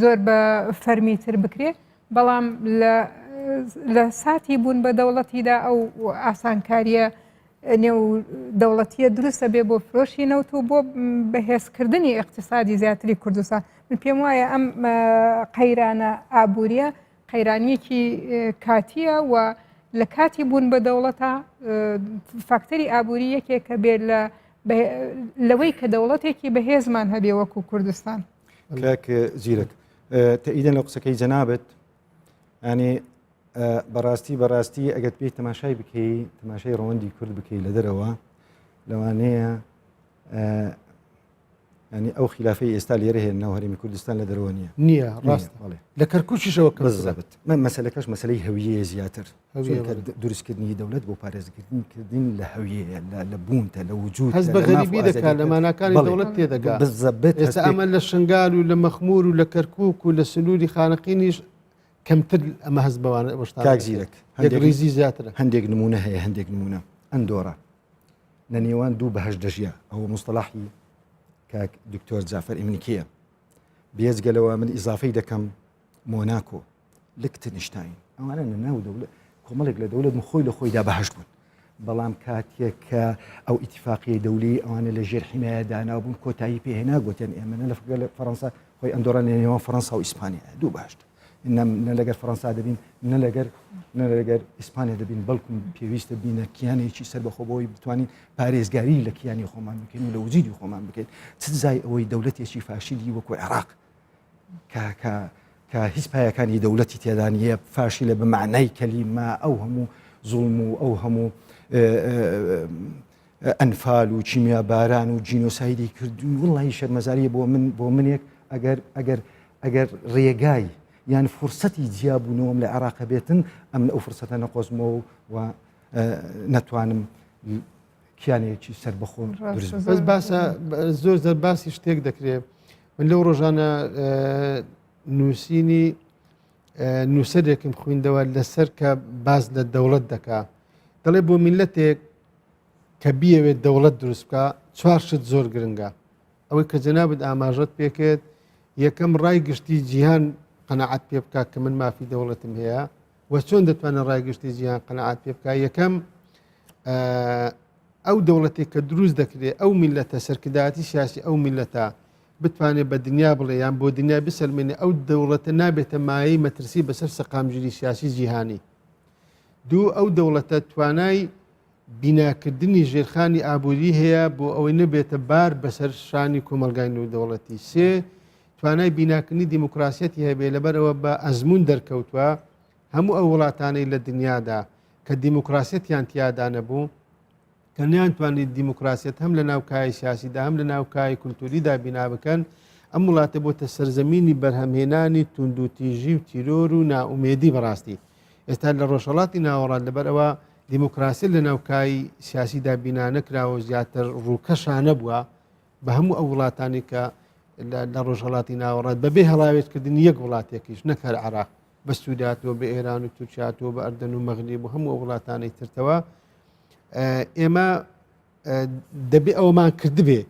زۆر بە فەرمیتر بکرێت بەڵام لە ساتی بوون بە دەوڵەتیدا ئەو ئاسانکاریە نێو دەوڵەتیە دروستە بێ بۆ فرۆشینەوت و بۆ بەهێزکردنی اقتصادی زیاتری کوردستان من پێم وایە ئەم قەیرانە ئابووریە قەیرانیەکی کاتیە و لە کاتی بوون بە دەوڵەتە فاکتەری ئابووری یەکێکە بێت لەوەی کە دەوڵەتێکی بەهێزمان هەبێ وەکو کوردستان
کاک زیرەک تەئیدەن لە قسەکەی جەنابەت ینی بەڕاستی ئەگەر پێی تەماشای بکەی تەماشای ڕەوەندی کورد بکەی لە دەرەوە لەوانەیە ینی ئەو خلافەی ئێستا لێرە هێننەوە هەرێمی کوردستان لە دەرەوە
نییە ڕاست لە کەرکوچیشەوە
بزەبت من مەسەلەکەش مەسلەی هەویەیە زیاتر دروستکردنی دەوڵەت بۆ پارێزکردن لە هەویەیە لە بوونتە لە وجود
هەست بە غەریبی دەکات لە ماناکانی دەوڵەت تێدەگات
بزەبت
ئێستا ئەمە لە شنگال و لە مەخمور و لە کەرکووک و لە سنووری خانەقینیش کەمتر ئەمە هەست بەوانە
کاک زیرەک
ریزی زیاترە
هەندێک نمونە هەیە هەندێک نمونە ئەندۆرە لە نێوان دوو بەهەش دەژیا ئەوە مستەلاحی کاک دکتۆر جعفەر ئیمنیکیە بێجگەلەوە من ئیزافەی دەکەم مۆناکۆ لکتنشتاین ئەوانە ناو دەوڵەت کۆمەڵێک لە دەوڵەت خۆی لە خۆیدا بەهەش بوون بەڵام کاتێک کە ئەو ئیتیفاقیە دەولی ئەوانە لە ژێر حیمایەدانا بوون کۆتایی پێهێنا گوتیان ئێمە لە فەڕەنسا خۆی ئەندۆرە لە نێوان فەڕەنسا و ئیسپانیا دوو باشت نە لەگەر فەڕەنسا دەبین نە لەگەر ئیسپانیا دەبین بەڵکم پێویستە بینە کیانێکی سەربەخۆبەوەی بتوانین پارێزگاری لە کیانی خۆمان بکەین و لە وجودی خۆمان بکەین چ زای ئەوەی دەوڵەتێکی فاشیلی وەکو عێراق کە هیچ پایەکانی دەوڵەتی تێدانیە فاشیلە بە معنای کەلیمە ئەو هەموو زوڵم و ئەو هەموو ئەنفال و چیمیا باران و جینۆسایدی کردوون وڵی شەرمەزاریە بۆ منێک ئەگەر ڕێگای یان فرسەتی جیابوونەوەم لە عێراق بێتن ئەم ئەو فرسەتە نەقۆزمەوە و نەتوانم کیانێکی سەربەخۆم
بەس باسە زۆر زەر باسی شتێک دەکرێت من لەو ڕۆژانە نووسینی نووسەرێکم خوێندەوە لەسەر کە باز لە دەوڵەت دەکا دەڵێ بۆ میلەتێک کە بیەوێت دەوڵەت دروست بکە چوار شت زۆر گرنگە ئەوەی کە جەنابەت ئاماژەت پێکێت یەکەم ڕای گشتی جیهان قەنەعەت پێ بکات کە من مافی دەوڵەتم هەیە و چۆن دەتوانێت ڕای گشتی جیهان قەنەعەت پێ بکات یەکەم ئەو دەوڵەتێک کە دروست دەکرێت ئەو میلەتە سەرکردایەتی سیاسی ئەو میلەتە بتوانێت بە دنیا بڵێ یان بۆ دنیا بسەلمێنێ ئەو دەوڵەتە نابێتە مایەی مەترسی بەسەر سەقامگیری سیاسی جیهانی دوو ئەو دەوڵەتە توانای بیناکردنی ژێرخانی ئابووری هەیە بۆ ئەوەی نەبێتە بار بەسەر شانی کۆمەلگای نێودەوڵەتی سێ توانای بیناکردنی دیموکراسیەتی هەبێ لەبەرەوە بە ئەزمون دەرکەوتووە هەموو ئەو وڵاتانەی لە دنیادا کە دیموکراسیەتیان تیادا نەبوو کە نیانتوانێت دیموکراسیەت هەم لە ناوکای سیاسیدا هەم لە ناوکای کولتوریدا بینا بکەن ئەم وڵاتە بۆتە سەرزەمینی بەرهەمهێنانی توندوتیژی و تیرۆر و ناومێدی بەڕاستی ئێستا لە ڕۆژهەڵاتی ناوەڕات لەبەرەوە دیموکراسی لە ناوکای سیاسیدا بینا نەکراوە زیاتر ڕووکەشانە بووە بە هەموو ئەو وڵاتانی کە لە ڕۆژهەڵاتی ناوەڕات بەبێ هەڵاوێتکردنی یەک وڵاتێکیش نەکار عراق بە سووداتەوە بە ئێران و تورکیاتەوە بە ئەردەن و مەغریب و هەموو ئەو وڵاتانی ترتەوە ئێمە دەبێ ئەومان کردبێ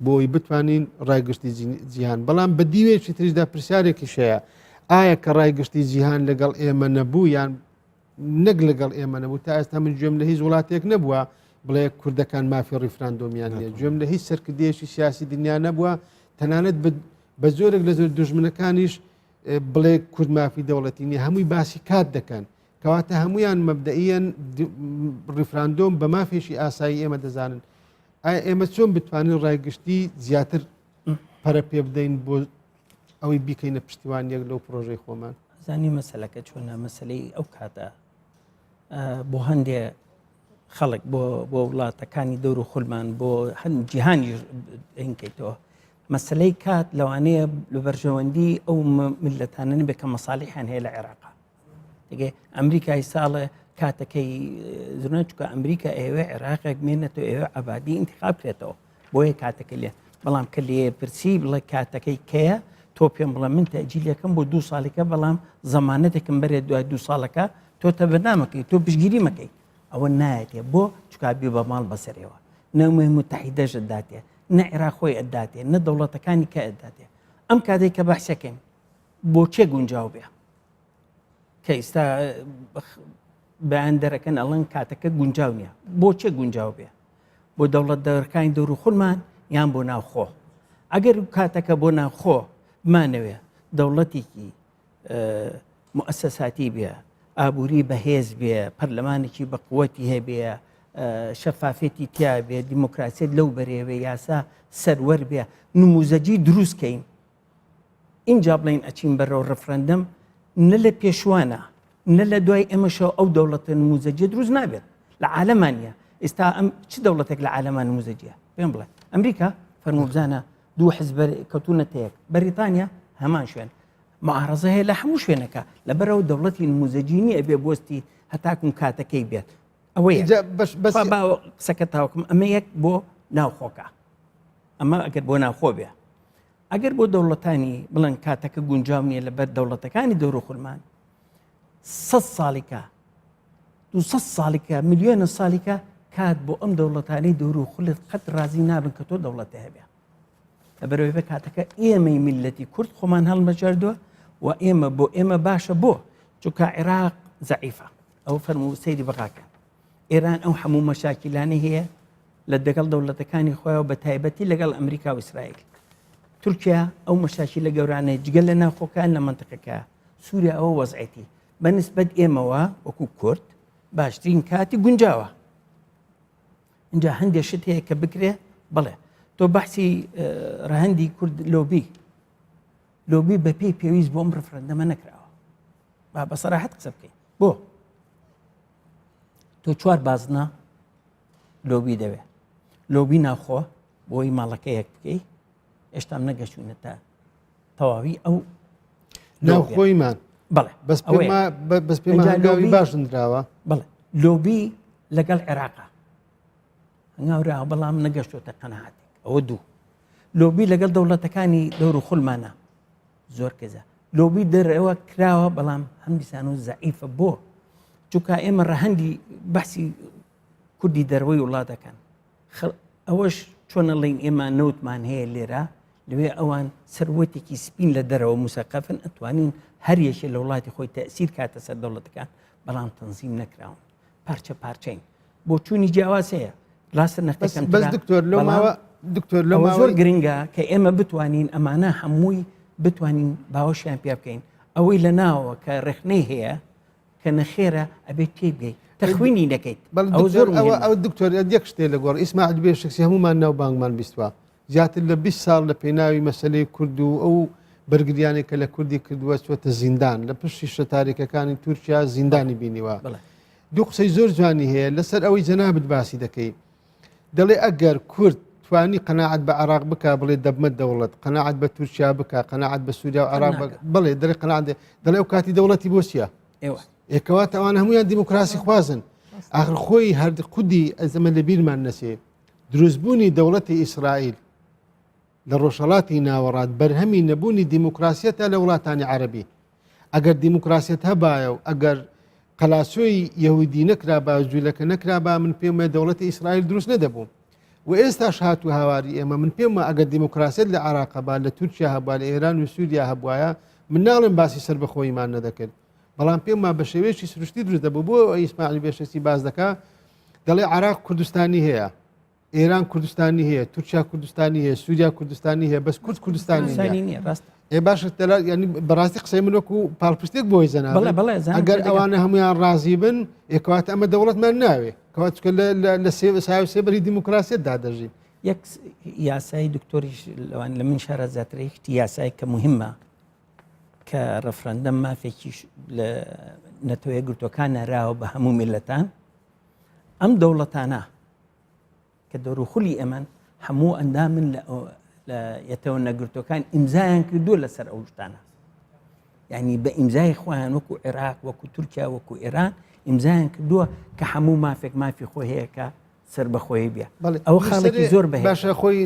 بۆی بتوانین ڕایگشتی جیهان بەڵام بە دیوێکی تریشدا پرسیارێکی شەیە ئایا کە ڕایگشتی جیهان لەگەڵ ئێمە نەبوو یان نەک لەگەڵ ئێمە نەبوو تا ئێستا من گوێم لە هیچ وڵاتێک نەبووە بڵێ کوردەکان مافی ڕیفراندۆمیان نیە گوێم لە هیچ سەرکردێکی سیاسی دنیا نەبووە تەنانەت بە زۆرێک لە زۆر دوژمنەکانیش بڵێ کورد مافی دەوڵەتی نیە هەمووی باسی کات دەکەن کەواتە هەمویان مەبدەئیەن ڕیفراندۆم بە مافێشی ئاسایی ئێمە دەزانن ئایا ئێمە چۆن بتوانین ڕایگشتی زیاتر پەرە پێ بدەین بۆ ئەوەی بیکەینە پشتیوان یەک لەو پرۆژەی خۆمان
زانی مەسەلەکە چۆنە مەسلەی ئەو کاتە بۆ هەندێ خەڵک بۆ وڵاتەکانی دەور و خولمان بۆ هەند جیهانی هینکەیتەوە مەسلەی کات لەوانەیە لە بەرژەوەندی ئەو ملەتانە نبێت کە مەساڵیحیان هەیە لە عێراقا دیگە ئەمریکای ساڵە کاتەکەی زۆر چکە ئەمریکا ئێوە عێراقێک مێنێتەوە ئێوە عەبادی ئینتیخاب کرێتەوە بۆیە کاتەکە لێ بەڵام کە لێ پرسی بڵێ کاتەکەی کەیە تۆ پێم بڵێ من تەجیلەکەم بۆ 2 ساڵێکە بەڵام زەمانەتێکم بەرێ دوای 2 ساڵەکە تۆ تەبەنامەکەی تۆ پشگیری مەکەی ئەوە نایەتێ بۆ چکابی بە ماڵ بەسەرەوە نەومێ متحیدەش ئەداتێ نە عێراق خۆی ئەداتێ نە دەوڵەتەکانی کە ئەداتێ ئەم کاتێک کە بەحسەکەین بۆ چێ گونجاو بێ کە ئێستا بەیان دەرەکەن ئەڵەن کاتەکە گونجاو نییە بۆ چێ گونجاو بێ بۆ دەوڵەت دەوەرەکانی دەور و خولمان یان بۆ ناوخۆ ئەگەر کاتەکە بۆ ناوخۆ بمانەوێ دەوڵەتێکی مؤسساتی بێ ئابووری بەهێز بێ پەرلەمانێکی بە قووەتی هەبێ شەفافێتی تیا بێ دیموکراسیت لەو بەرێوێ یاسا سەروەر بێ نموزەجی دروستکەین اینجا بڵین ئەچین بەرەو ڕفرەندەم نە لە پێشوانە نە لە دوای ئێمەشەوە ئەو دەوڵەتە نموزەجی دروست نابێت لە عالەمانە ئێستا ئەم چ دەوڵەتێک لە عالەمان نموزەجیە پێم بڵێ ئەمریکا فەرموبزانە 2 حزب کەوتونەتەیەک بەریتانیا هەمان شوێن معارەزە هەیە لە هەموو شوێنەکە لەبەرەوە دەوڵەتی نموزەجی نیە ئەبێ بۆستی هەتاکم کاتەکەی بێت ئەوەیە قسەکە تاوکم ئەمە یەک بۆ ناوخۆکە ئەمە ئەگەر بۆ ناوخۆ بێ ئەگەر بۆ دەوڵەتانی بڵند کاتەکە گونجاو نیە لەبەر دەوڵەتەکانی دەور و خولمان 100 ساڵێکە 200 ساڵێکە ملیۆنە ساڵێکە کات بۆ ئەم دەوڵەتانی دەور و خولت قەت ڕازی نابن کە تۆ دەوڵەتە هەبێ لەبەرەوەی بە کاتەکە ئێمەی میلەتی کورد خۆمان هەڵمەجاردووە و ئێمە بۆ ئێمە باشە بۆ چونکە عێراق زەعیفە ئەو فەرموو سەیری بەغاکە ئێران ئەو هەموو مەشاکلانەی هەیە لە دەگەڵ دەوڵەتەکانی خۆیەوە بە تایبەتی لەگەڵ ئەمریکا و ئیسرائیل تورکیا ئەو مەشاکیلە گەورانەی جگەل لە ناوخۆکان لە منتقەکە سووریا ئەوە وەزعیەتی بەنسبەت ئێمەوە وەکو کورد باشترین کاتی گونجاوە اینجا هەندێک شت هەیە کە بکرێ بڵێ تۆ بەحسی ڕەهەندی کورد لۆبی بە پێی پێویست بۆ ئەم ڕفرەندەمە نەکراوە با بە سەراحەت قسە بکەین بۆ تۆ 4 بازنە لۆبی دەوێ لۆبی ناوخۆ بۆی ماڵەکەیەک بکەی ئێشتام نەگەشتوونەتە تەواوی ئەو
ناوخۆیمان
بەڵێ
بەس پێماگاوی باشنراوە
بڵێ لۆبی لەگەڵ عێراقا هەنگاوراوە بەڵام نەگەشتۆتە قەنەعاتێک ئەوە 2 لۆبی لەگەڵ دەوڵەتەکانی دەور و خولمانە زۆر کەزە لۆبی دەرەوە کراوە بەڵام هەندیسان و زەعیفە بۆ چونکە ئێمە ڕەهەندی بەحسی کوردی دەروەی وڵاتەکان ئەوەش چۆنەڵین ئێمە نەوتمان هەیە لێرە لەوێ ئەوان سەروەتێکی سپین لە دەرەوە موسەقەفن ئەتوانین هەر یەکێ لە وڵاتی خۆی تەئسیر کاتە سەر دەوڵەتەکان بەڵام تەنزیم نەکراون پارچە پارچەین بۆ چوونی جیاواز هەیە ڕاستە نەختەکەم
بەس دکتۆر لەو
زۆر گرنگە کە ئێمە بتوانین ئەمانە هەمووی بتوانین باوەشیان پێ بکەین ئەوەی لە ناوە کە ڕێخنەی هەیە کە نەخێرە ئەبێت تێ بگەیت تەخوینی دەکەیت
ئەو دکتۆر یەک شتێ لە گۆڕ ئیسماعیل بێشکسی هەمومان ناو بانگمان بیستوە زیاتر لە 20 ساڵ لە پێناوی مەسلەی کورد و ئەو بەرگریانێک کە لە کوردی کردووە چۆتە زیندان لە پشتی شە تاریکەکانی تورکیا زیندانی بینیوە دوو قسەی زۆر جوانی هەیە لەسەر ئەوەی جەنابت باسی دەکەی دەڵێ ئەگەر کورد توانی قەناعەت بە عراق بکە بڵێ دەبمە دەوڵەت قەناعەت بە تورکیا بکە قەناعەت بە سووریا و عراق بڵێ دەڵێ قەناعەت دەڵێ ئەو کاتی دەوڵەتی بۆ چییە ئێکەواتە ئەوان هەمویان دیموکراسی خوازن ئاخر خۆی هەر قودی ئەزەمە لە بیرمان نەچێ دروستبوونی دەوڵەتی ئیسرائیل لە ڕۆژهەڵاتی ناوەڕات بەرهەمی نەبوونی دیموکراسیەتە لە وڵاتانی عەرەبی ئەگەر دیموکراسیەت هەبایە و ئەگەر قەلاسۆی یەهودی نەکرابا جوولەکە نەکرابا من پێم وایە دەوڵەتی ئیسرائیل دروست نەدەبوو و ئێستاش هاتووە هاواری ئێمە من پێم وایە ئەگەر دیموکراسیەت لە عێراق با لە تورکیا هەبوا لە ئێران و سووریا هەبوایە من ناڵێم باسی سەر بەخۆیمان نەدەکرد بەڵام پێم وایە بە شێوەیەکی سروشتی دروست دەبوو بۆ ئیسماعیل بێشەسی باز دەکا دەڵێ عێراق کوردستانی هەیە ئێران کوردستانی هەیە تورکیا کوردستانی هەیە سووریا کوردستانی هەیە بەس کورد کوردستانی هەیە باشە ینی بەڕاستی قسەی من وەکو پاڵپشتێک بۆی زەنابێت ئەگەر ئەوانە هەمویان ڕازی بن یەکەواتە ئەمە دەوڵەتمان ناوێ کەواتکە لە سێبەری دیموکراسیەت دادەژین
یەک یاسای دکتۆریش لەوان لە من شارە زیاترەیەکتی یاسای کە مهمە کە ڕەفرەندەم مافێکیش لە نەتەوەیە گرتوەکان نەراوە بە هەموو میلەتان ئەم دەوڵەتانە کە دەوروخولی ئەمەن هەموو ئەندامن لە یەتەوە نەگرتوەکان ئیمزایان کردووە لەسەر ئەو شتانە یعنی بە ئیمزای خۆیان وەکو عێراق وەکو تورکیا وەکو ئێران ئیمزایان کردووە کە هەموو مافێک مافی خۆی هەیە کە سەر بەخۆی بێ ئەو خاڵێکی زۆر بەهێز
باشە خۆی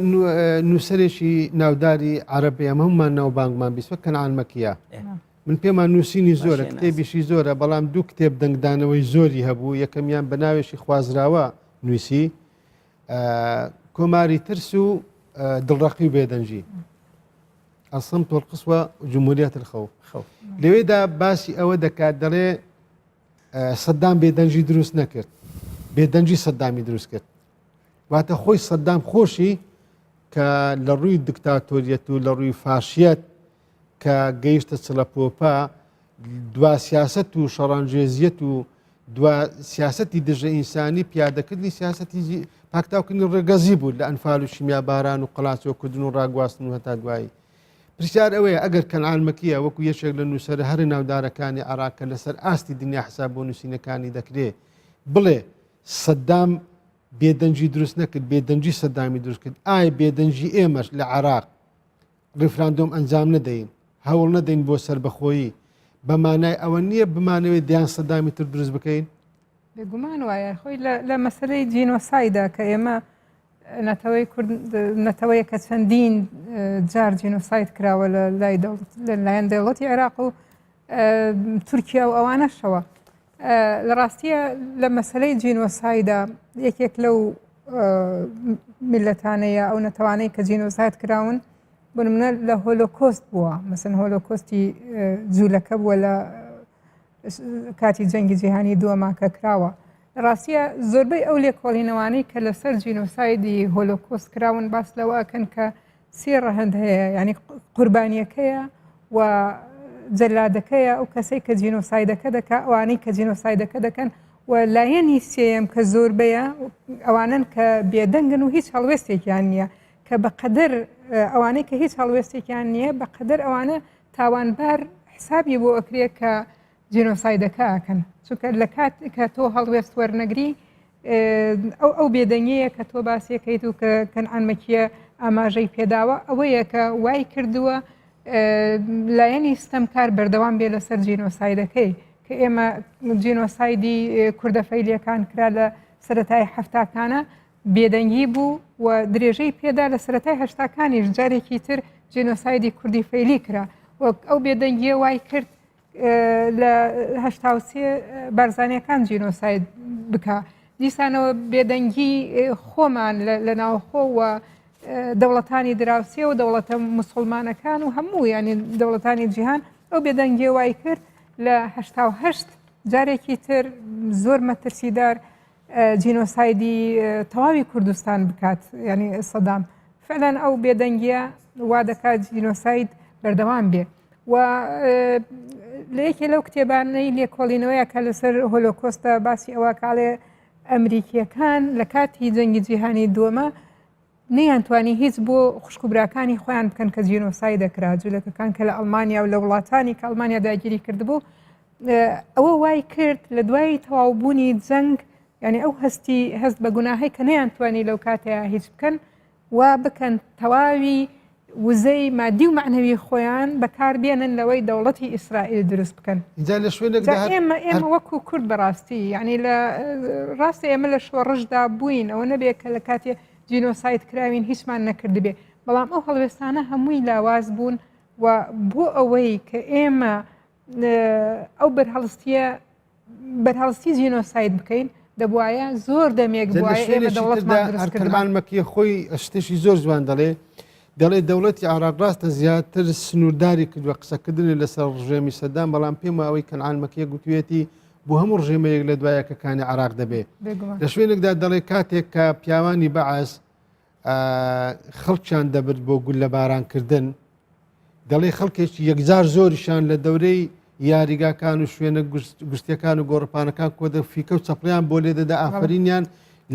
نووسەرێکی ناوداری عەرەبی ئەمە هەمومان ناو بانگمان بیست وەک کەنعان مەکیە من پێمان نووسینی زۆرە کتێبیشی زۆرە بەڵام دوو کتێب دەنگدانەوەی زۆری هەبوو یەکەمیان بە ناوێشی خوازراوە نووسی کۆماری ترس و دڵڕەقی و بێدەنجی الصمت والقسوة جمهورية الخوف لەوێدا باسی ئەوە دەکات دەڵێ سەدام بێدەنجی دروست نەکرد بێدەنجی سەدامی دروست کرد واتە خۆی سەدام خۆشی کە لە ڕووی دکتاتۆریەت و لە ڕووی فاشیەت کە گەیشتە چڵەپۆپا دوا سیاست و شەڕانگێزیەت و دوا سیاسەتی دژە ئینسانی پیادەکردنی سیاسەتی پاکتاوکردنی ڕێگەزی بوو لە ئەنفال و شیمیا باران و قەڵاسۆکردن و ڕاگواستن و هەتا دوایی پرسیار ئەوەیە ئەگەر کەنعان مەکیە وەکو یەکێک لە نووسەر هەر ناودارەکانی عێراق لەسەر ئاستی دنیا حساب بۆ نووسینەکانی دەکرێت بڵێ سەدام بێدەنجی دروست نەکرد بێدەنجی سەدامی دروست کرد ئای بێدەنجی ئێمەش لە عێراق ڕیفراندۆم ئەنجام نەدەین هەوڵ نەدەین بۆ سەربەخۆیی بەمانای ئەوە نییە بمانەوەی دیان سەدامی تر دروست بکەین
بێگومان وایە خۆی لە مەسلەی جینۆسایدا کە ئێمە نەتەوەی کورد نەتەوەیە کە چەندین جار جینۆساید کراوە لەلایەن دەوڵەتی عێراق و تورکیا و ئەوانەشەوە لە ڕاستیە لە مەسلەی جینۆسایدا یەکێک لەو میلەتانەیە ئەو نەتەوانەی کە جینۆساید کراون بنمونە لە هۆلۆکۆست بووە مەسەن هۆلۆکۆستی جوولەکە بووە لە کاتی جەنگی جیهانی دووەما کە کراوە ڕاستیە زۆربەی ئەو لێکۆڵینەوانەی کە لەسەر جینۆسایدی هۆلۆکۆست کراون باس لەوە ئەکەن کە سێ ڕەهەند هەیە ینی قوربانیەکەیە و جەلادەکەیە ئەو کەسەی کە جینۆسایدەکە دەکا ئەوانەی کە جینۆسایدەکە دەکەن و لایەنی سێم کە زۆربەیە ئەوانن کە بێدەنگن و هیچ هەڵوێستێکیان نییە کە بەقەدەر ئەوانەی کە هیچ هەڵوێستێکیان نییە بەقەدەر ئەوانە تاوانبار حسابی بۆ ئەکرێت کە جینۆسایدەکە ئەکەن چونکە لە کات کە تۆ هەڵوێست وەرنەگری ئەو بێدەنگەیە کە تۆ باسیەکەیت و کە کەنعان مەکیە ئاماژەی پێداوە ئەوەیە کە وای کردووە لایەنی ستەمکار بەردەوام بێ لەسەر جینۆسایدەکەی کە ئێمە جینۆسایدی کوردەفەیلیەکان کرا لە سەرەتای هەفتاکانە بێدەنگی بوو و درێژەی پێدا لە سەرەتای هەشتاکانیش جارێکی تر جینۆسایدی کوردی فەیلی کرا وەک ئەو بێدەنگیە وای کرد لە هەشتاوسێ بارزانیەکان جینۆساید بکە دیسانەوە بێدەنگی خۆمان لە ناوخۆ و دەوڵەتانی دراوسێ و دەوڵەتە مسلمانەکان و هەموو ینی دەوڵەتانی جیهان ئەو بێدەنگی وای کرد لە 1970 جارێکی تر زۆر مەترسیدار جینۆسایدی تەواوی کوردستان بکات ینی سەدام فعلا ئەو بێدەنگیە وا دەکات جینۆساید بەردەوام بێ و لە یەکێ لەو کتێبانەی لێکۆڵینەوەیە کە لەسەر هۆلۆکۆستە باسی ئەوە کاڵێ ئەمریکیەکان لە کاتی جەنگی جیهانی دووەمە نەیانتوانی هیچ بۆ خوشکوبراکانی خۆیان بکەن کە جینۆساید دەکرا جولەکەکان کە لە ئەڵمانیا و لە وڵاتانی کە ئەڵمانیا داگیری کردبوو ئەوە وای کرد لە دوای تەواوبوونی جەنگ ینی ئەو هەست بە گوناهی کە نەیانتوانی لەو کاتەیە هیچ بکەن و بکەن تەواوی وزەی مادی و معنەوی خۆیان بەکاربێنن لەوەی دەوڵەتی ئیسرائیل دروست بکەن ئێمە وەکو کورد بەڕاستی ینی لە ڕاستی ئێمە لە شۆڕژدا بووین ئەوە نەبێت کە لە کاتێ جینۆساید کراوین هیچمان نەکردبێ بەڵام ئەو هەڵوێستانە هەمووی لاواز بوون و بۆ ئەوەی کە ئێمە ئەو بەرهەڵستی جینۆساید بکەین دەبواە زۆر دەمێک
دەوڵەتمانمەکی خۆی شتێکی زۆر جوان دەڵێ دەوڵەتی عراق ڕاستە زیاتر سنوورداری کردووە قسەکردنی لەسەر ڕژێمی سەدام بەڵام پێم ئەوەی کەنعانمەکیە گوتوێتی بۆ هەموو ڕژێمەیەک لە دوایەکەکانی عراق دەبێت لە شوێنێکدا دەڵێ کاتێک کە پیاوانی بەعاز خەڵکیان دەبرد بۆ گول لە بارانکردن دەڵێ خەڵکێکی یەکجار زۆریشان لە دەورەی یاریگاکان و شوێنە گشتیەکان و گۆڕپانەکان کۆدە فیکە و چەپڵیان بۆ لێدەدا ئافرینیان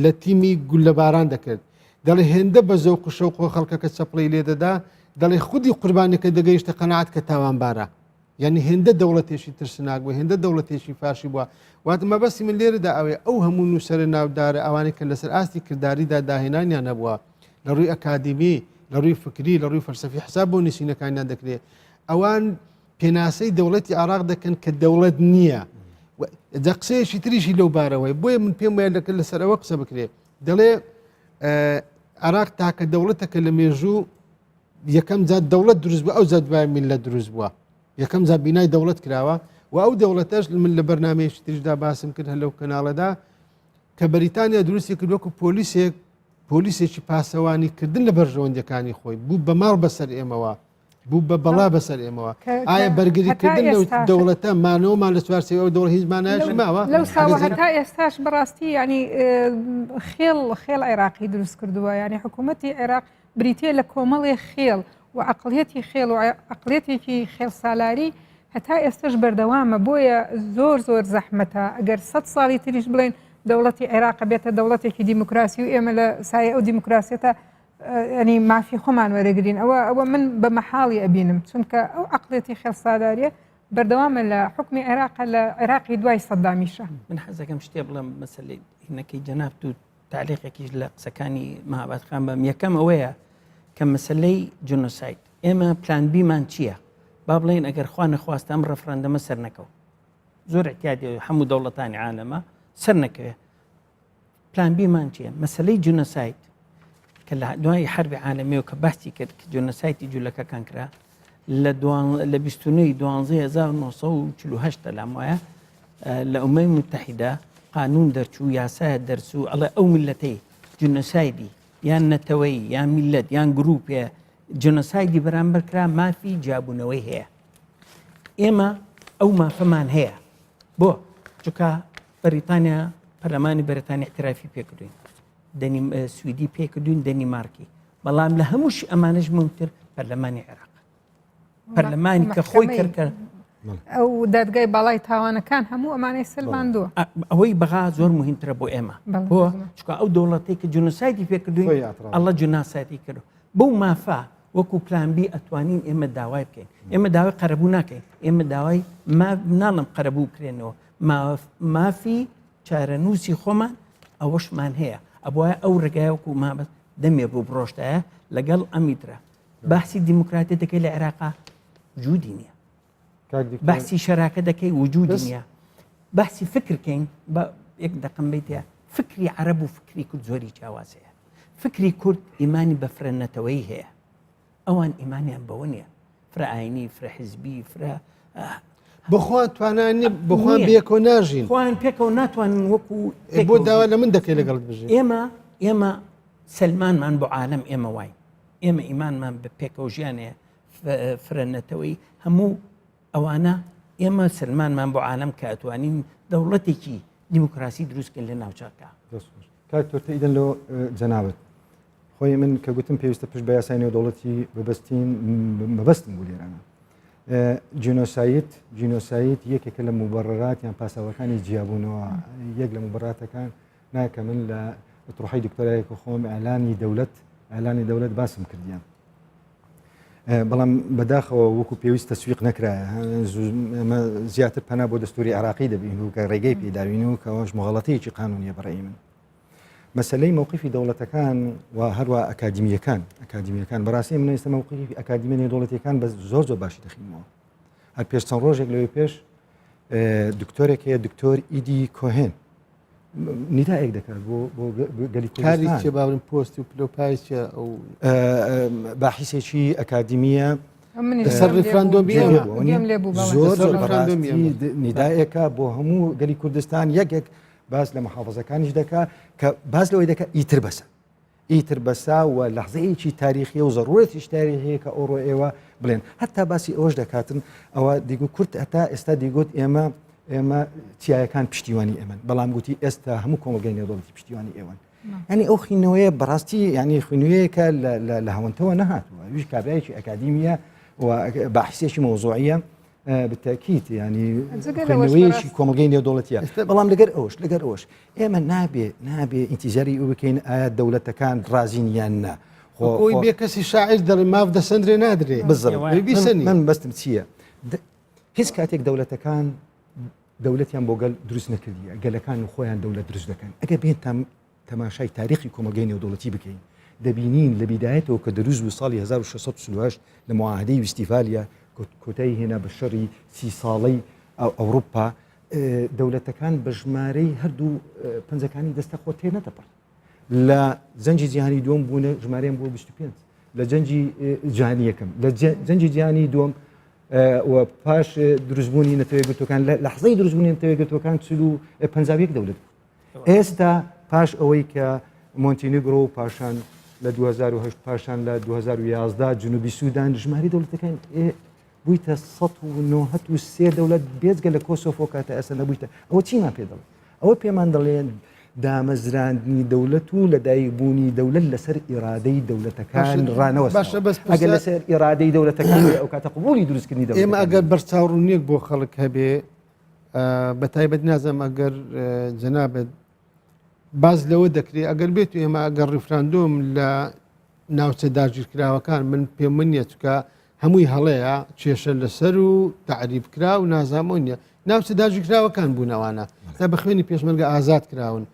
لە تیمی گول لە باران دەکرد دەڵێ هێندە بە زەوق و شەوق خەڵکەکە چەپڵی لێدەدا دەڵێ خودی قوربانەکە دەگەیشتە قەناعەت کە تاوانبارە یعنی هێندە دەوڵەتێکی ترسناک بووە هێندە دەوڵەتێکی فاشی بووە واتە مەبەستی من لێرەدا ئەوێ ئەو هەموو نووسەرە ناودارە ئەوانەی کە لەسەر ئاستی کردداریدا داهێنانیان نەبووە لە ڕووی ئەکادیمی لە ڕووی فکری لە ڕووی فەلسەفی حساب بۆ نشینەکانیان دەکرێت ئەوان پێناسەی دەوڵەتی عراق دەکەن کە دەوڵەت نییە جا قسەیەکی تریشی لەو بارەوەی بۆیە من پێم وایە دەکرد لەسەرەوە قسە بکرێت دەڵێ عراق تاکە دەوڵەتەکە لە مێژوو یەکەم جات دەوڵەت دروست بووە ئەو جات دوای میلەت دروست بووە یەکەم جا بینای دەوڵەت کراوە و ئەو دەوڵەتەش من لە بەرنامەیەکی تریشدا باسم کرد هەر لەو کەناڵەدا کە بەریتانیا دروستی کرد وەکو پۆلیسێکی پاسەوانیکردن لە بەرژەوەندەکانی خۆی بوو بە ماڵ بەسەر ئێمەوە بوو بە بەڵا بەسەر ئێمەوە ئایا بەرگریکردن لەو دەوڵەتە مانەوەمان لە سوارسی ئەو دەوڵ هیچ مانایشی ماوە
لەو ساوە هەتا ئێستاش بەڕاستی ینی خێڵ عێراقی دروست کردووە ینی حکوومەتی عێراق بریتێ لە کۆمەڵی خێڵ و عقلێتی خێڵ و عقلێتێکی خێڵ سالاری هەتا ئێستش بەردەوامە بۆیە زۆر زەحمەتە ئەگەر 100 ساڵی تریش بڵێن دەوڵەتی عێراق بێتە دەوڵەتێکی دیموکراسی و ئێمە لە سایە ئەو دیموکراسیەتە ینی مافی خۆمان وەرەگرین ئەوە من بە مەحاڵی ئەبینم چونکە ئەو عقلێتی خێڵ سالاریە بەردەوامە لە حکمی عێراق لە عێراقی دوای سەدامیشە
من حەزەکەم شتێ بڵم مەسەلەی هینەکەی جەناب و تعلیقێکیش لە قسەکانی مەهاباد خان بەم یەکەم ئەوەیە کە مەسەلەی جنۆساید ئێمە پلان بیمان چییە با بڵێن ئەگەر خوا نەخواستە ئەم ڕەفرەندەمە سەر نەکەوت زۆر احتیاجی هەموو دەوڵەتانی عالەمە سەر نەکەوێت پلان بیمان چییە مەسەلەی جنۆساید کە لە دوای حربی عالەمی و کە باسی کرد کە جنۆسایدی جوولەکەکان کرا لە 1948 لام وایە لە ئومەی متحیدە قانون دەرچوو یاسایە دەرچوو ئەڵێ ئەو میلەتەی جنۆسایدی یان نەتەوەی یان میلەت یان گروپێ جنۆسایدی بەرامبەر کرا مافی جیابوونەوەی هەیە ئێمە ئەو مافەمان هەیە بۆ چونکە بەریتانیا پەرلەمانی بەریتانی احترافی پێکردوین سویدی پێکردوین دەنیمارکی بەڵام لە هەمووش ئەمانش مهمتر پەرلەمانی عێراق پەرلەمانی کە خۆی کرد
ئەو دادگای باڵای تاوانەکان هەموو ئەمانەی سەلماندووە
ئەوەی بەغا زۆر مهمترە بۆ ئێمە بۆ چکە ئەو دەوڵەتەی کە جنۆسایدی پێکردوین ئەڵە جنۆسایدی کرد بەو مافا وەکو پلانبی ئەتوانین ئێمە داوای بکەین ئێمە داوای قەرەبوو ناکەین ئێمە داوای ناڵم قەرەبوو بکرێنەوە مافی چارەنووسی خۆمان ئەوەشمان هەیە ئەوە ئەو ڕێگای وەکو مابەت دەمێ بۆ بڕۆشتایە لەگەڵ ئەمیترە باسی دیموکراتی دەکەی لە عێراقا وجودی نییە باسی شەراکە دەکەی وجودی نییە باسی فکرکەین بە یەک دەقم بیتە فکری عەرەب و فکری کورد زۆری جیاوازەیە فکری کورد ئیمانی بە فرەنەتەوەی هەیە ئەوان ئیمانیان بەوە نییە فرە ئاینی فرە حیزبی فرە
بخوان توانانی بخوان بێکۆ ناژین
خوان پێکەوە ناتوانن وەکو
بۆ داوا لە من دەکەی لەگەڵ بژین
ئێمە سلمانمان بۆ عالم ئێمە وای ئێمە ئیمانمان بە پێکەوژیانەیە فرەنەتەوەی هەموو ئەوانە ئێمە سلمانمان بۆ عالم کە ئەتوانین دەوڵەتێکی دیموکراسی دروستکەین لە ناوچەکە.
کاکتۆر ئیدەن لۆ جەنابەت خۆی من کە گوتم پێویستە پشت بە یاسای نێودەوڵەتی ببەستین مەبەستم بوو لێرانە جینۆسایت یەکێکە لە مبەڕەرات یان پاساوەکانی جیابوونەوە یەک لە مبەڕاتەکان ناکە من لە ئەتڕۆحی دکتۆرایەکە خۆم ئەلانی دەولەت باسم کردیان بەڵام بەداخەوە وەکو پێویست تەسویق نەکرایە زیاتر پەنا بۆ دەستوری عراقی دەبین و کە ڕێگەی پێداوین و کەەوەش مغەڵەتەیەکی قانونیە بەڕێی من مەسلەی مووقیفی دەوڵەتەکان و هەروە ئەکادیمیەکان بەڕاستی من ئێستا مووقیفی ئەکادیمیە نێودەوڵەتیەکان بە زۆر باشی دەخینەوە هەر پێش چەند ڕۆژێک لەوێ پێش دکتۆرێک هەیە دکتۆر ئیدی کۆهێن نیدایەک دەکات بۆ گەلی کوردستان
چێ باورم پۆستی و پلۆپایچە ئەو
باحیسێکی ئەکادیمیە
لەسەر ڕیفراندۆم
زۆر نیدایەکە بۆ هەموو گەلی کوردستان یەکێک باس لە محافظەکانیش دەکا کە باس لەوەی دەکە ئیتر بەسا و لەحزەیەکی تاریخی و ضرورەتیش تاریخەیە کە ئەوڕۆ ئێوە بڵێن هەتا باسی ئەوەش دەکاتن ئەوە دیگو کورت هەتا ئێستا دیگوت ئێمە چیایەکان پشتیوانی ئێمن بەڵام گوتی ئێستا هەموو کۆمەلگای نێودەوڵەتی پشتیوانی ئێوەن ینی ئەو خوێنەوەیە بەڕاستی ینی خوێنوەیەکە لە هەوەنتەوە نەهاتووە ویش کابرایەکی ئەکادیمیە و باحسێکی مۆزوعیە بالتاكيد يعني خوێنەوەیەکی کۆمەلگای نێودەوڵەتیە بەڵام لەگەر ئەوش ئێمە نابێ ئینتیزاری ئەو بکەین ئایا دەوڵەتەکان ڕازین یان نا
خۆی بێ کەسی شاعیر دەڵێ ماف دەسەندرێ نادرێ
من بەستم چییە هیچ کاتێک دەوڵەتەکان دەوڵەتیان بۆ گەل دروست نەکردیە گەلەکان و خۆیان دەوڵەت دروست دەکەن ئەگە بێن تەماشای تاریخی کۆمەلگای نێودەوڵەتی بکەین دەبینین لە بیدایەتەوە کە دروست بوو ساڵی 1638 لە معاهدەی ویستیفالیا کۆتایی هێنا بە شەڕی 30 ساڵەی ئەوروپا دەوڵەتەکان بە ژمارەی هەردوو پنجەکانی دەستە خۆ تێ نەدەپڕ لە جەنجی جیهانی دووەم بوونە ژمارەیان بۆ 25 لە جەنجی جیهانی یەکەم لە جەنجی جیهانی دووەم و پاش دروستبوونی نەتەوەی گرتوەکان لە لەحزەی دروستبوونی نەتەوەی گرتوەکان 51 دەوڵەت ئێستا پاش ئەوەی کە مۆنتینیگرۆ و پاشان لە 2008 پاشان لە 2011 جنوبی سوودان ژماری دەوڵەتەکان بوویتە 193 دەوڵەت بێجگە لە کۆسۆفۆ کاتە ئەسە نەبوویتە ئەوە چیمان پێ دەڵێت ئەوە پێمان دەڵێن دامەزراندنی دەوڵەت و لەدایکبوونی دەوڵەت لەسەر ئیرادەی دەوڵەتەکان ڕانەوەستا ئەگەر لەسەر ئیرادەی دەوڵەتەکان ئەو کاتە قبولی دروستکردنی دەوڵەت
ئێمە ئەگەر بەرچاوڕوونیەک بۆ خەڵک هەبێ بە تایبەت نازەم ئەگەر جەنابەت باز لەوە دەکرێت ئەگەر بێت و ئێمە ئەگەر ڕیفراندۆم لە ناوچە داگیرکراوەکان من پێم وانە چکە هەمووی هەڵەیە کێشە لەسەر و تعریفکرا و نازانەوە نیە ناوچە داگیرکراوەکان بوونەوانە تا بە خوێنی پێشمەرگە ئازاد کراون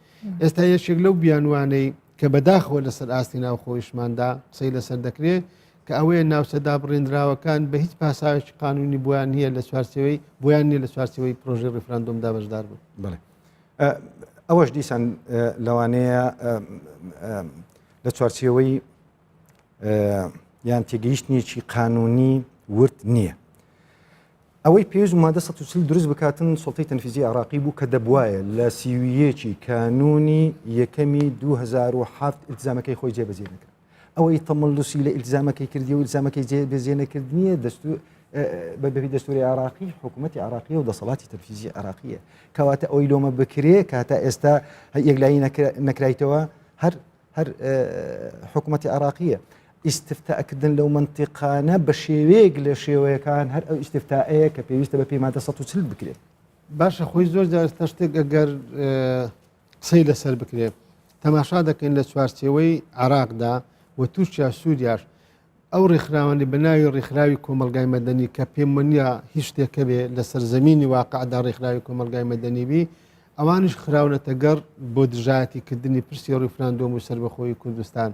ئێستا یەکێک لەو بیانوانەی کە بەداخەوە لەسەر ئاستی ناوخۆیشماندا قسەی لەسەر دەکرێت کە ئەوەیە ناوچەدا بڕێنراوەکان بە هیچ پاساوێکی قانونی بۆیان نییە لە چوارچەوەی بۆیان نیە لە چوارچەوەی پرۆژەی ڕیفراندۆمدا بەشدار بوون.
بڵێ ئەوەش دیسان لەوانەیە لە چوارچەوەی یان تێگەیشتنیەکی قانونی ورد نییە ئەوەی پێویست و مادە 140 دروست بکاتن سڵتەی تەنفیزی عراقی بوو کە دەبوایە لە سیویەکی کانونی یەکەمی 2007 ئیلتزامەکەی خۆی جێبەجێ نەکرد ئەوەی تەمەڵوسی لە ئیلتزامەکەی کردی و ئیلتزامەکەی جێبەجێ نەکردنیە بەبێ دەستوری عراقی حکوومەتی عراقیە و دەسەڵاتی تەنفیزی عراقیە کەواتە ئەوەی لۆمە بکرێ کاتە ئێستا یەکلایی نەکرایتەوە هەر حکوومەتی عراقیە ئیستفتاکردن لەو منتیقانە بە شێوەیەک لە شێوەیەکان هەر ئەو ئیستفتاەیە کە پێویستە بە پێی مادە 140 بکرێت
باشە خۆی زۆر جارستا شتێک ئەگەر قسەی لەسەر بکرێت تەماشا دەکەین لە چوارچێوەی عراقدا و تووشیا سووریاش ئەو ڕێکخراوانی بەناوی ڕێکخراوی کۆمەلگای مەدەنی کە پێم وانە هیچ شتێکە بێ لە سەرزەمینی واقعدا ڕێکخراوی کۆمەلگای مەدەنی بی ئەوانش خراونەتە گەڕ بۆ دژایەتیکردنی پرسی ڕیفراندۆم و سەربەخۆی کوردستان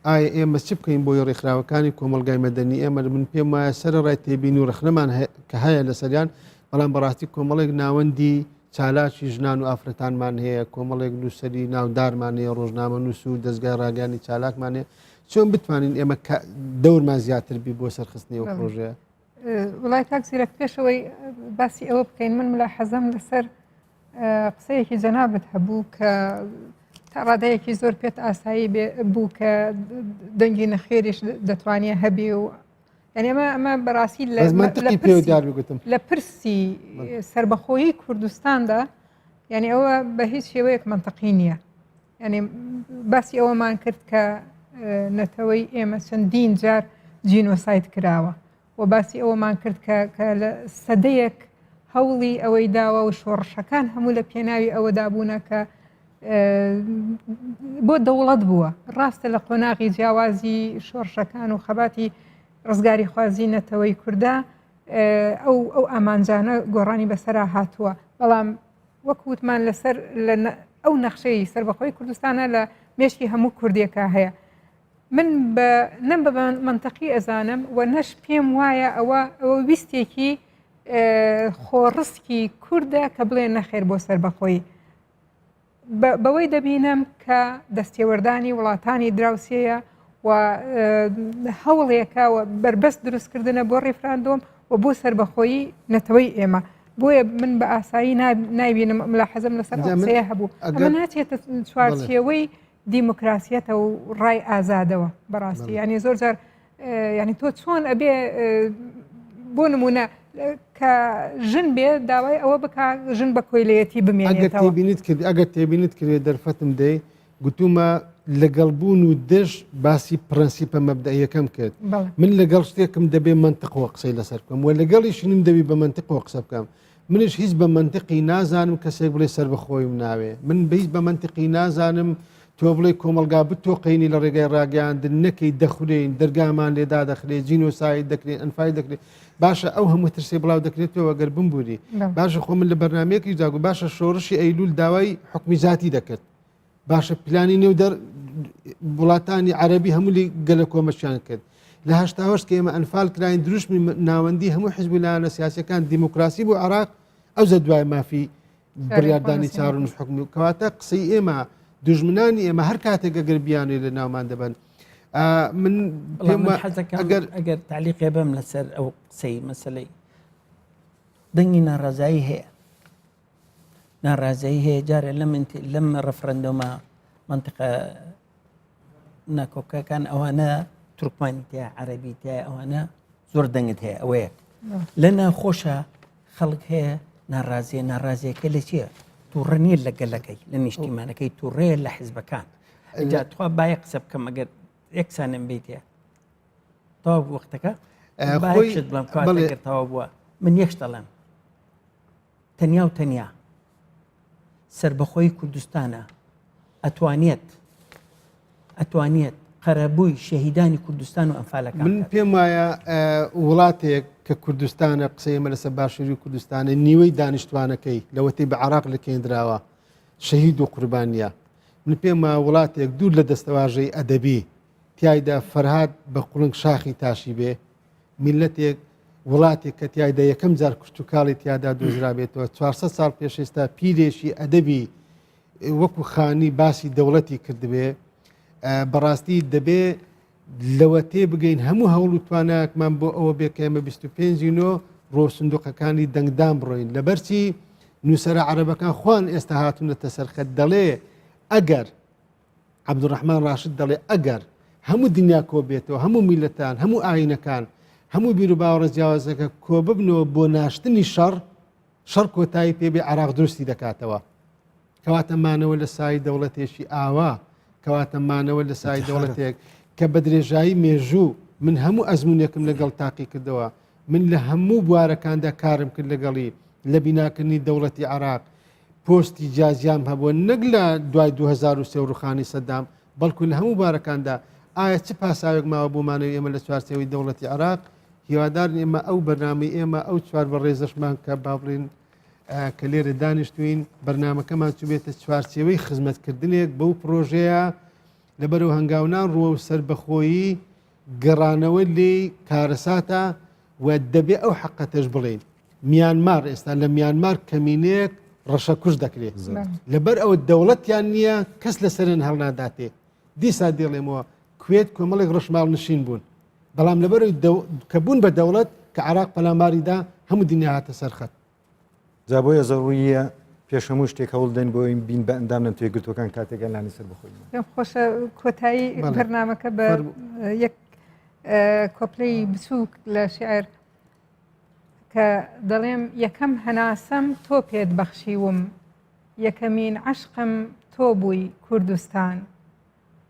ئایا ئێمە چ بکەین بۆی ڕێکخراوەکانی کۆمەلگای مەدەنی ئێمە من پێم وایە سەرڕای تێبینی و ڕخنەمان کە هەیە لەسەریان بەڵام بەڕاستی کۆمەڵێک ناوەندی چالاکی ژنان و ئافرەتانمان هەیە کۆمەڵێک نووسری ناودارمان هەیە ڕۆژنامە نووس و دەستگای ڕاگەانی چالاکمان هەیە چۆن بتوانین ئێمە دەورمان زیاتر بی بۆ سەرخستنی و پرۆژەیە
وڵای تاکسیرەک پێشەوەی باسی ئەوە بکەین من ملا حەزەم لەسەر قسەیەکی جەنابەت هەبوو کە تا ڕادەیەکی زۆر پێت ئاسایی بوو کە دەنگی نەخێریش دەتوانێت هەبێ و یعنی ئەمە بەڕاستی لە پرسی سربەخۆیی کوردستاندا یعنی ئەوە بە هیچ شێوەیەک منطقی نییە. یعنی باسی ئەوەمان کرد کە نەتەوەی ئێمە چەندین جار جینۆسایت کراوە و باسی ئەوەمان کرد کە لە سەدەیەک هەوڵی ئەوەی داوە و شۆڕشەکان هەموو لە پێناوی ئەوەدا بوونە کە بۆ دەوڵەت بووە ڕاستە لە قۆناغی جیاوازی شۆڕشەکان و خەباتی ڕزگاری خوازی نەتەوەی کووردا ئەو ئامانجانە گۆڕانی بەسەرا هاتووە بەڵام وەکووتمان لەسەر ئەو نەخشەی سربەخۆی کوردستانە لە مێشکی هەموو کوردێکە هەیە. من نەم بە منطقی ئەزانم و نەش پێم وایە ئەوە ویستێکی خۆڕسکی کووردە کە بڵێ نەخێر بۆ سربەخۆی. بەوەی دەبینم کە دەستێوەردانی وڵاتانی دراوسەیە و هەوڵێکە و بربەست دروستکردنە بۆ ڕێفراندۆم و بۆ سربەخۆیی نەتەوەی ئێمە. بۆیە من بە ئاسایی نایبینم ملاحەزەم لەسەر قسەیە هەبوو. ئەمە ناچێتە چوارچێوەی دیموکراسیەتە و ڕای ئازادەوە بەڕاستی. ینی زۆر جار ینی تۆ چۆن ئەبێ بۆ نمونە کە ژن بێ داوای ئەوە بک ژن بە کۆیلەتی بمێنێتەوە.
ئەگەر تێبینیت کردێ دەرفەتم دەی گوتومە لەگەڵبوون و دژ باسی پرەنسیپە مەبدەیەکەم کرد. من لەگەڵ شتێکم دەبێ منطقەوە قسەی لەسەر بکەم و لەگەڵیشنم دەوی بە منطقەوە قسە بکەم. منش هیچ بە منطقی نازانم کەسێک بڵێ سربەخۆیم ناوێ. من بە هیچ بە منطقی نازانم تۆ بڵێ کۆمەلگا بتۆقینی لە ڕێگای ڕاگەیاندن نەکەی دەخورێن دەرگامان لێدا دەخرێت جینۆساید دەکرێت ئەنفای دەکرێت. باشە ئەو هەموو ترسێ بڵاو دەکرێتەوە گەر بمبووری. باشە خۆ من لە بەرنمەیەکی جاگو باشە شۆڕشی ئەیلول داوای حکمی ذاتی دەکرد. باشە پلانی نێو وڵاتانی عەرەبی هەموو لی گەلە کۆمەشیان کرد. لە هەشتاوەش کە ئێمە ئەنفال کراین دروشمی ناوەندی هەموو حیزبولایەنە سیاسەکان دیموکراسی بۆ عێراق ئەو زە دوای مافی بڕیاردانی چارونش حکمی کەواتە قسەی ئێمە دوژمنانی ئێمە هەر کاتێک ئەگەر بیانێ لە ناومان دەبن. من
ئەگەر تعلیقێ بەم لەسەر ئەو قسەی مەسەلەی دەنگی ناڕازایی هەیە ناڕازایی هەیە جارێ لەم ڕەفرەندۆمە منطقە ناکۆکەکان ئەوانە تورکمانی تیا عەرەبی تیا ئەوانە زۆر دەنگت هەیە ئەوەیە لە ناخۆشە خەڵک هەیە ناڕازیەکە لە چییە تووڕەنیە لە گەلەکەی لە نیشتیمانەکەی تووڕێ لە حیزبەکان جا توا باە قسە بکەم ئەگەر یەکسانم بیتە تەواو وەختەکە باشت بڵم کاتێک تەواو بووە من یەکش دەڵێم تەنیا سربەخۆی کوردستانە ئەتوانێت قەرەبووی شەهیدانی کوردستان و ئەنفالەکان.
من پێم وایە وڵاتێک کە کوردستانە قسەیمە لەسەر باشووری کوردستانە نیوەی دانیشتوانەکەی لەوەتی بە عێراق لەکێنراوە شەهید و قوربانیە. من پێم وایە وڵاتێک دوور لە دەستەواژەی ئەدەبی تیایدا فەرهاد بە قوڵنگ شاخی تاشی بێ میلەتێک وڵاتێک کە تیایدا یەکەم جار کشتتوکاڵی تیادا دۆزرا بێتەوە 400 ساڵ پێش ئێستا پیرێشی ئەدەبی وەکو خانی باسی دەوڵەتی کردبێ بەڕاستی دەبێ لەوە تێ بگەین هەموو هەوڵ و توانایەکمان بۆ ئەوە بێکەمە 25 ڕۆ سندوقەکانی دەنگدان بڕۆین لەبەرچی نووسەرە عەرەبەکان خوان ئێستا هاتوونەتە سەرخەت دەڵێ ئەگەر عەبدوڕەحمان ڕاشد دەڵێ ئەگەر هەموو دنیا کۆ بێتەوە هەموو میلەتان هەموو ئاینەکان هەموو بیر و باوەڕە جیاوازەکە کۆ ببنەوە بۆ ناشتنی شەڕ کۆتایی پێبێ عێراق دروستی دەکاتەوە کەواتەمانەوە لە سای دەوڵەتێکی ئاوا کەواتەمانەوە لە سای دەوڵەتێک کە بە درێژایی مێژوو من هەموو ئەزمونێکم لەگەڵ تاقی کردەوە من لە هەموو بوارەکاندا کارم کرد لەگەڵی لە بیناکردنی دەوڵەتی عێراق پۆستی جیازیام هەبووە نەک لە دوای 2003 ڕوخانی سەدام بەڵکو لە هەموو بارەکاندا ئایا چ پاساوێک ماوە بوومانەوە ئێمە لە چوارچێوەی دەوڵەتی عێراق هیوادارن ئێمە ئەو بەرنامەی ئێمە ئەو چوار بە ڕێزەشمان کە باڵین کە لێرە دانیشتوین بەرنامەکەمان چوبێتە چوارچێوەی خزمەتکردنێک بەو پرۆژەیە لەبەرەوە هەنگاونان ڕووە و سربەخۆیی گەڕانەوە لێ کارەساتە و دەبێ ئەو حەقەتەش بڵێن میانمار ئێستا لە میانمار کەمینەیەک ڕەشەکوش دەکرێت لەبەر ئەوە دەوڵەتیان نییە کەس لەسەرن هەڵناداتێ دیسا دێڵێمەوە کوێت کۆمەڵێک ڕەشماڵ نشین بوون بەڵام لەبەر کە بوون بە دەوڵەت کە عێراق پەلاماریدا هەموو دنیا هاتە سەرخەت
جا بۆیە زەڕوریە پێش هەموو شتێک هەوڵ دەین بۆ بین بە ئەندامن توێگرتوەکان کاتێکگەل لانی سەر بخۆین.
پێم خۆشە کۆتایی
بەڵێ.
بەرنامەکە بە یەک کۆپلەی بچووک لە شعر کە دەڵێم یەکەم هەناسەم تۆ پێت بەخشیوم، یەکەمین عەشقم تۆ بووی کوردستان،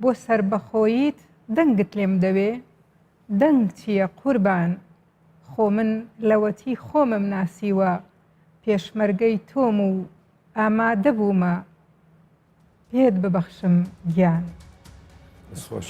بۆ سربەخۆییت دەنگت لێم دەوێ، دەنگ چییە قوربان، خۆ من لەوەتی خۆمم ناسیوە، پێشمەرگەی تۆم و ئامادە بوومە پێت ببەخشم گیان.
دەستخۆش.